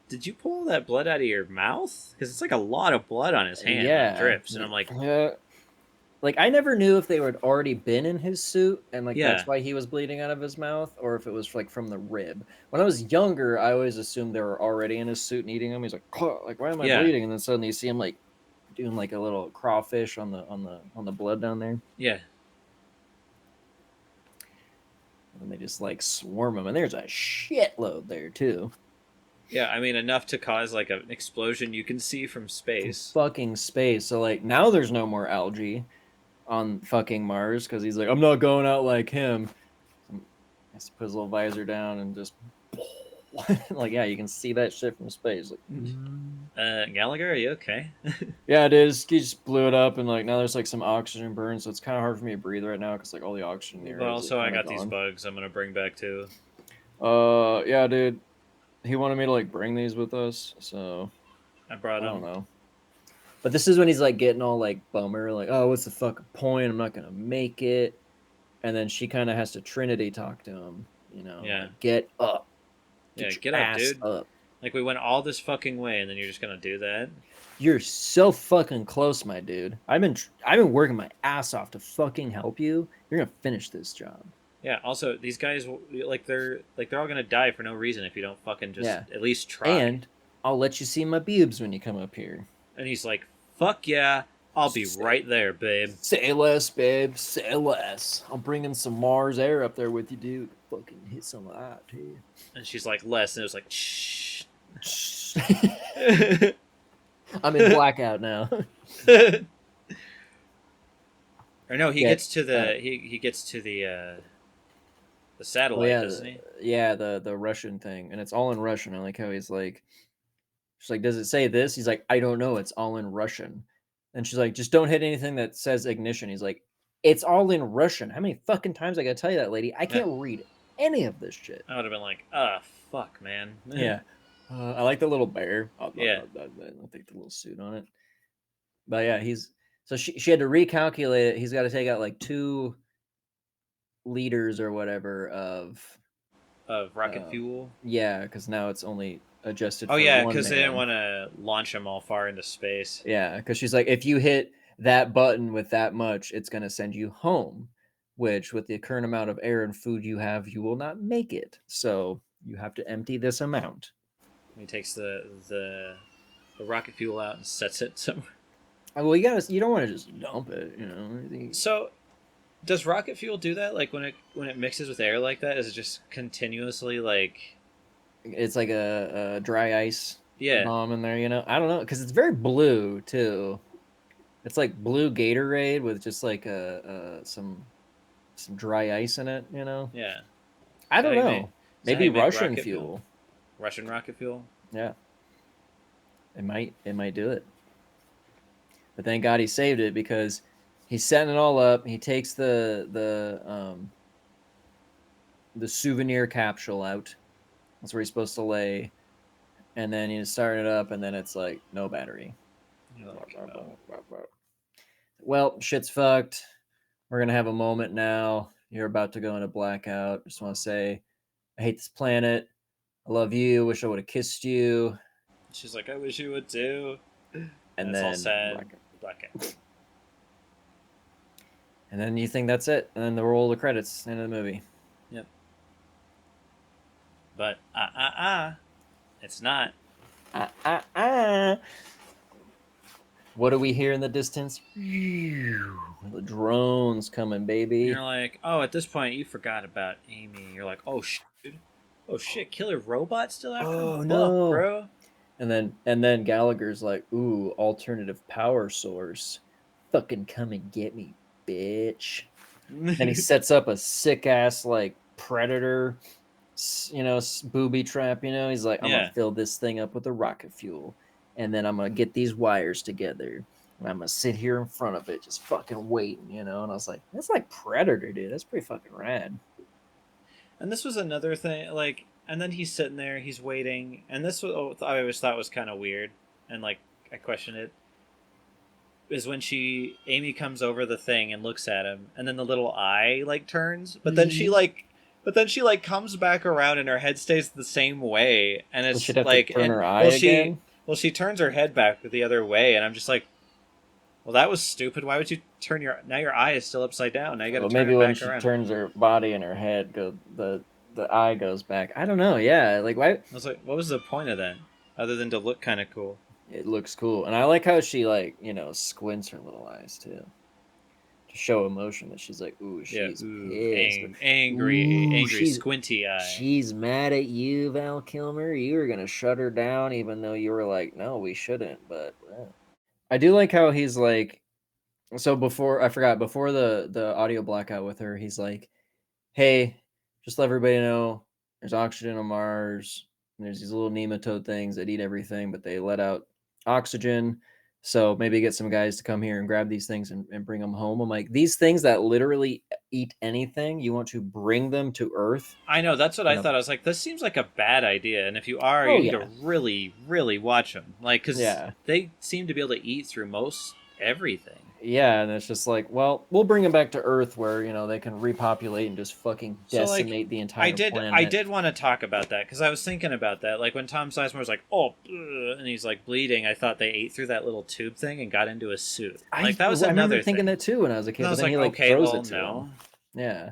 did you pull that blood out of your mouth? Because it's like a lot of blood on his hand. Yeah. That drips, and I'm like, Yeah. Like I never knew if they had already been in his suit and like Yeah. that's why he was bleeding out of his mouth, or if it was like from the rib. When I was younger, I always assumed they were already in his suit and eating him. He's like, oh, like why am I Yeah. bleeding? And then suddenly you see him like doing like a little crawfish on the blood down there, yeah, and they just like swarm him. And there's a shitload there too. yeah. I mean, enough to cause like an explosion you can see from space. Fucking space. So like now there's no more algae on fucking Mars because he's like, I'm not going out like him. He has to put his little visor down and just like, yeah, you can see that shit from space. Like, Gallagher, are you okay? yeah, it is. He just blew it up, and like now there's like some oxygen burn, so it's kind of hard for me to breathe right now because like all the oxygen in the air. But is, also, like, I kinda got these gone. bugs. I'm gonna bring back too. Yeah, dude. He wanted me to like bring these with us, so I brought I them. don't know. But this is when he's like getting all like bummer, like, oh, what's the fucking point? I'm not gonna make it. And then she kind of has to Trinity talk to him, Yeah. like, get up. Yeah, your get up, ass dude. up. Like we went all this fucking way, and then you're just gonna do that? You're so fucking close, my dude. I've been working my ass off to fucking help you. You're gonna finish this job. Yeah. Also, these guys they're all gonna die for no reason if you don't fucking just Yeah. at least try. And I'll let you see my boobs when you come up here. And he's like, "Fuck yeah, I'll be right there, babe." Say less, babe. Say less. I'm bringing some Mars air up there with you, dude. Fucking hit some of that, too. And she's like, "Less," and it was like, "Shh." I'm in blackout now. Or no, he Yeah, gets to the he gets to the satellite, yeah, doesn't he? yeah, the Russian thing, and it's all in Russian. I like how he's like, she's like, does it say this? He's like, I don't know. It's all in Russian. And she's like, just don't hit anything that says ignition. He's like, it's all in Russian. How many fucking times I gotta tell you that, lady? I can't read any of this shit. I would have been like, fuck, man." Yeah. I like the little bear. Yeah. I think the little suit on it. But yeah, so she had to recalculate it. He's got to take out like 2 liters or whatever of Of rocket fuel. yeah, because now it's only adjusted. Oh for yeah, one because they didn't man. want to launch them all far into space. Yeah, because she's like, if you hit that button with that much, it's gonna send you home. Which, with the current amount of air and food you have, you will not make it. So you have to empty this amount. He takes the rocket fuel out and sets it somewhere. Well, you don't want to just dump it, you know. So, does rocket fuel do that? Like when it mixes with air like that, is it just continuously like? It's like a dry ice Yeah. bomb in there, you know. I don't know because it's very blue too. It's like blue Gatorade with just like some dry ice in it, you know. Yeah. I Is that don't how you make? know. Is that how Maybe you make Russian rocket fuel? fuel. Russian rocket fuel. Yeah, it might do it. But thank God he saved it because he's setting it all up. He takes the souvenir capsule out. That's where he's supposed to lay, and then you start it up, and then it's like no battery. You're like, oh. Well, shit's fucked. We're gonna have a moment now. You're about to go into blackout. Just want to say, I hate this planet. I love you. Wish I would have kissed you. She's like, I wish you would too. And it's all then sad. Blackout. And then you think that's it, and then the roll of the credits, end of the movie. Yep. But it's not. What do we hear in the distance? The drones coming, baby. You're like, oh, at this point you forgot about Amy. You're like, oh shit, oh shit, killer robot still after him? Oh Fuck, no, bro. And then Gallagher's like, ooh, alternative power source. Fucking come and get me, bitch. And he sets up a sick ass like predator, booby trap. He's like, I'm gonna fill this thing up with the rocket fuel, and then I'm gonna get these wires together, and I'm gonna sit here in front of it, just fucking waiting. And I was like, that's like Predator, dude. That's pretty fucking rad. And this was another thing, like, and then he's sitting there, he's waiting, and this was I always thought was kind of weird, and like I questioned it. Is when Amy comes over the thing and looks at him, and then the little eye like turns, but then she comes back around and her head stays the same way, and it's like turn her eye again. She turns her head back the other way, and I'm just like, well, that was stupid. Why would you turn your eye is still upside down? Now you got to turn maybe it when back she around. turns her body and her head, the eye goes back. I don't know. Yeah, like why? I was like, what was the point of that, other than to look kind of cool? It looks cool, and I like how she squints her little eyes too, to show emotion that she's like, ooh, she's pissed, angry, she's, squinty eye. She's mad at you, Val Kilmer. You were gonna shut her down, even though you were like, no, we shouldn't. But I do like how he's like, so before the audio blackout with her, he's like, hey, just let everybody know there's oxygen on Mars. And there's these little nematode things that eat everything, but they let out oxygen. So maybe get some guys to come here and grab these things and bring them home. I'm like, these things that literally eat anything, you want to bring them to Earth? I know, that's what I thought. I was like, this seems like a bad idea. And if you are, you need to really, really watch them. Like, because they seem to be able to eat through most everything. Yeah, and it's just like, well, we'll bring them back to Earth where, they can repopulate and just fucking decimate the entire planet. I did want to talk about that, because I was thinking about that. Like, when Tom Sizemore was like, oh, and he's, like, bleeding, I thought they ate through that little tube thing and got into his suit. Like, that was another thing. I remember thinking that, too, when I was a kid. And I was but then like, he, throws it to him. Yeah.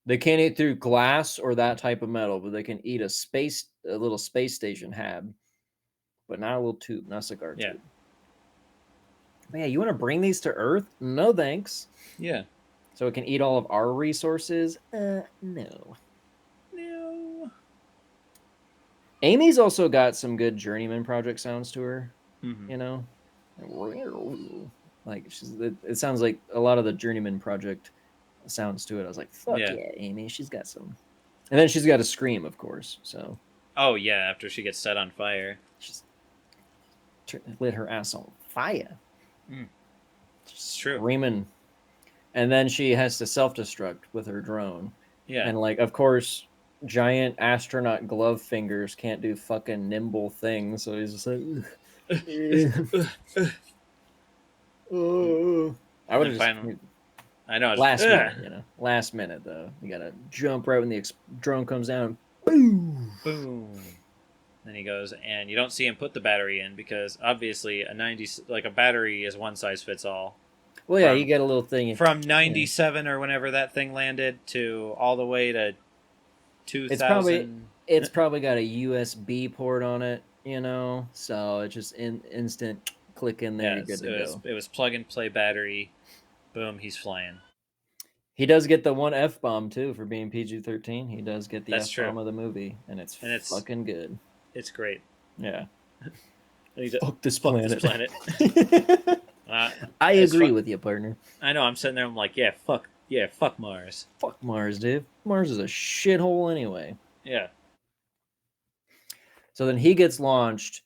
They can't eat through glass or that type of metal, but they can eat a little space station hab, but not a little tube, not a cigar tube. But yeah, you want to bring these to Earth? No, thanks. Yeah. So it can eat all of our resources? No. Amy's also got some good Journeyman Project sounds to her. Mm-hmm. Like it sounds like a lot of the Journeyman Project sounds to it. I was like, fuck yeah, Amy, she's got some. And then she's got a scream, of course. So. Oh yeah, after she gets set on fire, she's lit her ass on fire. Screaming. And then she has to self-destruct with her drone. Yeah. And of course, giant astronaut glove fingers can't do fucking nimble things. So he's just like, I would have I know. Last minute, last minute though. You gotta jump right when the drone comes down. Boom. Boom. Then he goes, and you don't see him put the battery in because obviously a battery is one size fits all. Well, yeah, you get a little thing from 97 or whenever that thing landed to all the way to 2000. It's probably got a USB port on it, so it's just instant click in there, you're good to go. It was plug and play battery. Boom, he's flying. He does get the one F-bomb too for being PG-13. He does get the F-bomb of the movie, and it's fucking good. It's great. Yeah. Fuck this planet. I agree with you, partner. I know. I'm sitting there. I'm like, fuck Mars. Fuck Mars, dude. Mars is a shithole anyway. Yeah. So then he gets launched,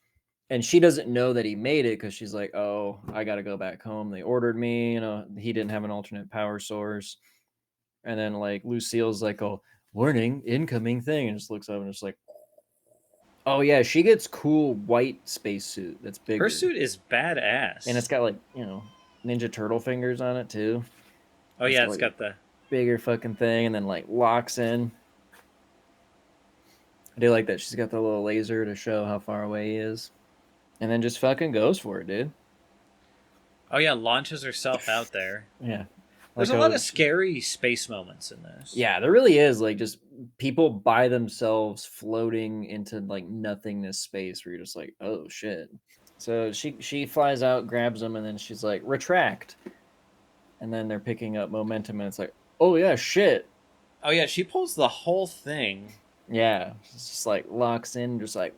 and she doesn't know that he made it because she's like, "Oh, I got to go back home. They ordered me. He didn't have an alternate power source." And then like Lucille's like, "Oh, warning, incoming thing," and just looks up and just like, "Oh yeah, she gets cool white spacesuit that's bigger. Her suit is badass, and it's got like Ninja Turtle fingers on it too. Oh yeah, it's got the bigger fucking thing, and then like locks in. I do like that she's got the little laser to show how far away he is, and then just fucking goes for it, dude. Oh yeah, launches herself out there. Yeah. There's a lot of scary space moments in this. Yeah, there really is. Like just people by themselves floating into like nothingness space where you're just like, oh shit. So she flies out, grabs them, and then she's like, retract. And then they're picking up momentum, and it's like, oh yeah, shit. Oh yeah, she pulls the whole thing. Yeah, it's just like locks in, just like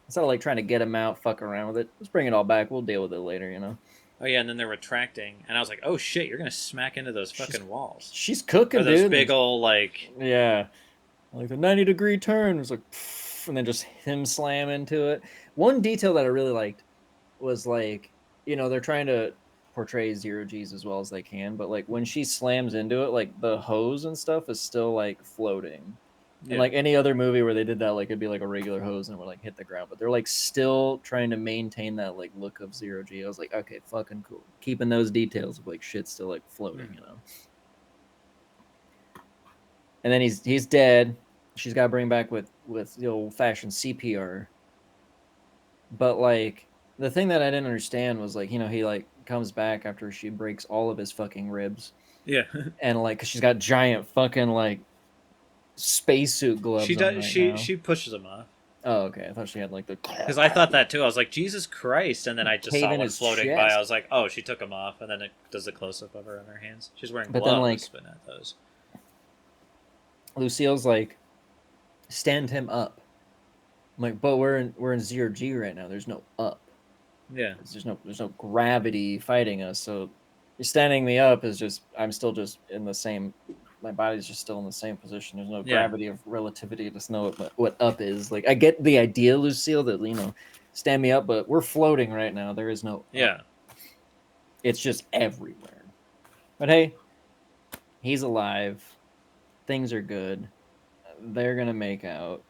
instead of like trying to get him out, fuck around with it. Let's bring it all back. We'll deal with it later, Oh yeah, and then they're retracting, and I was like, "Oh shit, you're gonna smack into those fucking walls." She's cooking, or those dude. Big old like the 90-degree turn. It was like, and then just him slam into it. One detail that I really liked was like, they're trying to portray zero G's as well as they can, but like when she slams into it, like the hose and stuff is still like floating. Yeah. And like any other movie where they did that, like it'd be like a regular hose and it would like hit the ground, but they're like still trying to maintain that like look of zero G. I was like, okay, fucking cool, keeping those details of like shit still like floating, And then he's dead. She's got to bring back with the old fashioned CPR. But like the thing that I didn't understand was like he like comes back after she breaks all of his fucking ribs. Yeah, and like 'cause she's got giant fucking like spacesuit gloves. She does. She pushes him off. Oh, okay. I thought she had like the. Because I thought that too. I was like, Jesus Christ! And then I just saw one floating by. I was like, oh, she took him off. And then it does the close up of her on her hands. She's wearing gloves, but not those. Lucille's like, stand him up. I'm like, but we're in zero G right now. There's no up. Yeah. There's no gravity fighting us. So, standing me up is just. I'm still just in the same. My body's just still in the same position. There's no gravity of relativity to know what up is. Like, I get the idea, Lucille, that, stand me up, but we're floating right now. There is no up. Yeah. It's just everywhere. But hey, he's alive. Things are good. They're going to make out.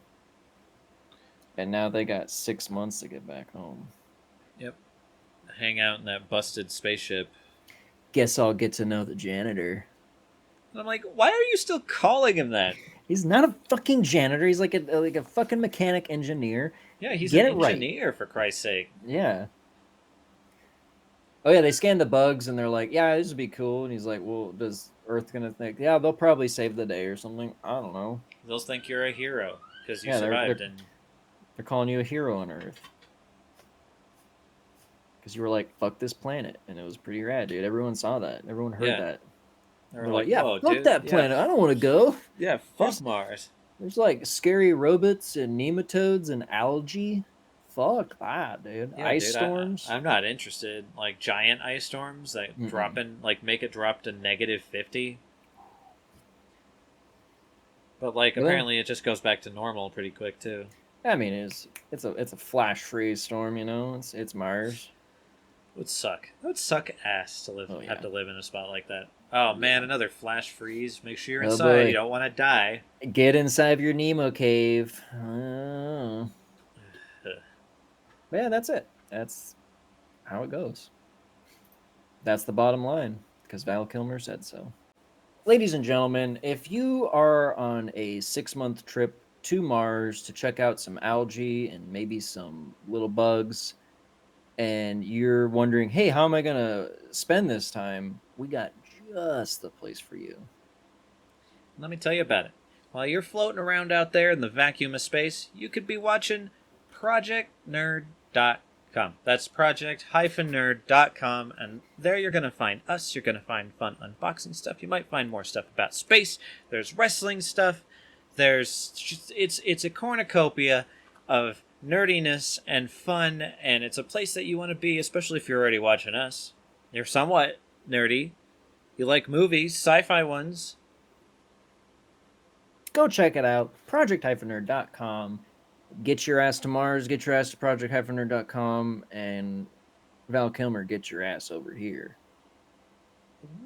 And now they got 6 months to get back home. Yep. Hang out in that busted spaceship. Guess I'll get to know the janitor. And I'm like, why are you still calling him that? He's not a fucking janitor. He's like a fucking mechanic engineer. Yeah, he's an engineer, for Christ's sake. Yeah. Oh, yeah, they scan the bugs, and they're like, yeah, this would be cool. And he's like, well, does Earth going to think, yeah, they'll probably save the day or something? I don't know. They'll think you're a hero because you survived. They're calling you a hero on Earth. Because you were like, fuck this planet. And it was pretty rad, dude. Everyone saw that. Everyone heard that. They're like, yeah, fuck that planet. I don't want to go. Yeah, fuck Mars. There's like scary robots and nematodes and algae. Fuck that, dude. Yeah, ice storms. I'm not interested. Like giant ice storms that make it drop to -50. But like apparently it just goes back to normal pretty quick too. I mean, it's a flash freeze storm, It's Mars. It would suck. It would suck ass to have to live in a spot like that. Oh man, another flash freeze. Make sure you're inside. Boy. You don't want to die. Get inside your Nemo cave. But yeah, that's it. That's how it goes. That's the bottom line, because Val Kilmer said so. Ladies and gentlemen, if you are on a 6-month trip to Mars to check out some algae and maybe some little bugs, and you're wondering, hey, how am I going to spend this time? We got just the place for you. Let me tell you about it. While you're floating around out there in the vacuum of space, you could be watching projectnerd.com. That's project-nerd.com, and there you're going to find us. You're going to find fun unboxing stuff. You might find more stuff about space. There's wrestling stuff. It's a cornucopia of nerdiness and fun, and it's a place that you want to be, especially if you're already watching us. You're somewhat nerdy. You like movies, sci-fi ones. Go check it out. Project-nerd.com. Get your ass to Mars. Get your ass to project-nerd.com. And Val Kilmer, get your ass over here.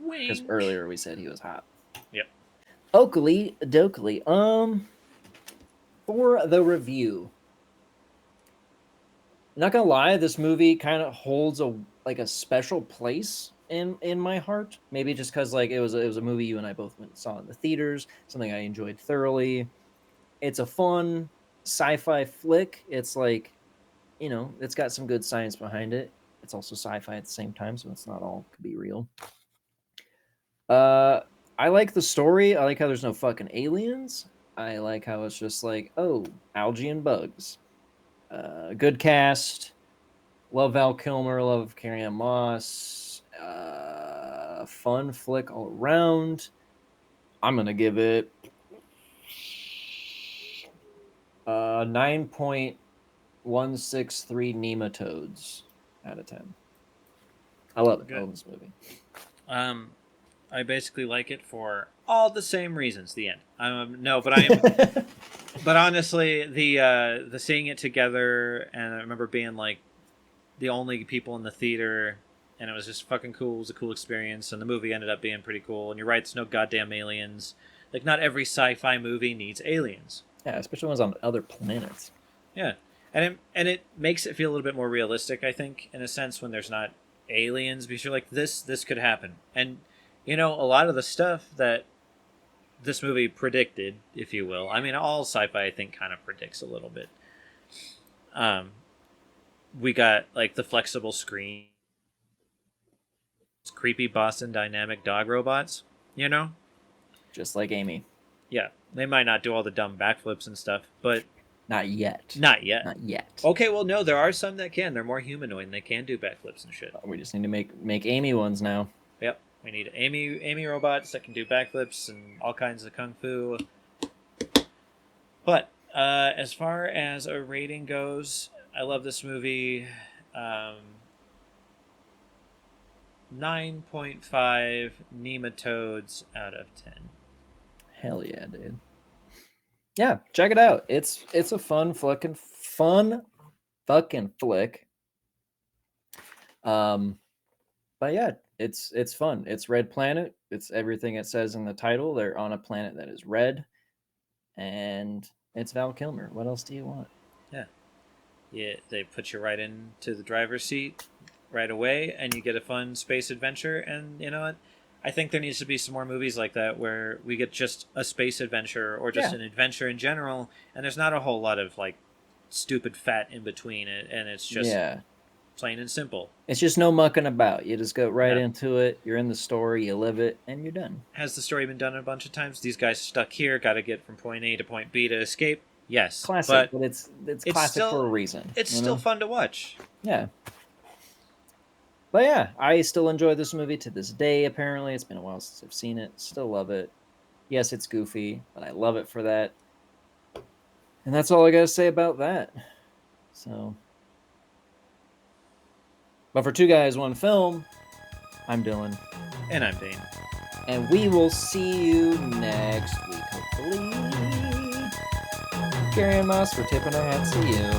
Because earlier we said he was hot. Yep. Oakley Dokley. For the review. Not gonna lie, this movie kind of holds a special place in my heart. Maybe just because it was a movie you and I both went and saw in the theaters, something I enjoyed thoroughly. It's a fun sci-fi flick. It's it's got some good science behind it. It's also sci-fi at the same time, so it's not all could be real. I like the story. I like how there's no fucking aliens. I like how it's just algae and bugs. Good cast. Love Val Kilmer. Love Carrie-Anne Moss. Fun flick all around. I'm gonna give it 9.163 nematodes out of 10. I love it. I love this movie. I basically like it for all the same reasons. The end. No, but I am. But honestly, the seeing it together, and I remember being the only people in the theater, and it was just fucking cool. It was a cool experience, and the movie ended up being pretty cool. And you're right, there's no goddamn aliens. Not every sci-fi movie needs aliens. Yeah, especially ones on other planets. Yeah, and it makes it feel a little bit more realistic, I think, in a sense, when there's not aliens, because you're this could happen. And a lot of the stuff that this movie predicted, if you will. I mean, all sci-fi, I think, kind of predicts a little bit. We got the flexible screen, creepy Boston Dynamic dog robots. Just like Amy. Yeah, they might not do all the dumb backflips and stuff, but not yet. Not yet. Not yet. Okay, well, no, there are some that can. They're more humanoid, and they can do backflips and shit. We just need to make Amy ones now. Yep. We need Amy robots that can do backflips and all kinds of kung fu. But as far as a rating goes, I love this movie. 9.5 nematodes out of 10. Hell yeah, dude. Yeah, check it out. It's a fun fucking flick. But yeah, it's fun. It's Red Planet. It's everything it says in the title. They're on a planet that is red, and it's Val Kilmer. What else do you want? Yeah, they put you right into the driver's seat right away, and you get a fun space adventure. And you know what? I think there needs to be some more movies like that where we get just a space adventure or just an adventure in general, and there's not a whole lot of stupid fat in between it, and it's just plain and simple. It's just no mucking about. You just go right into it. You're in the story, you live it, and you're done. Has the story been done a bunch of times? These guys stuck here, got to get from point A to point B to escape. Yes, classic, but it's classic still, for a reason. It's still fun to watch. Yeah. But yeah, I still enjoy this movie to this day, apparently. It's been a while since I've seen it. Still love it. Yes, it's goofy, but I love it for that. And that's all I got to say about that. So. But for Two Guys, One Film, I'm Dylan. And I'm Dane. And we will see you next week, hopefully. Carrie-Anne Moss, we're tipping our hats to you.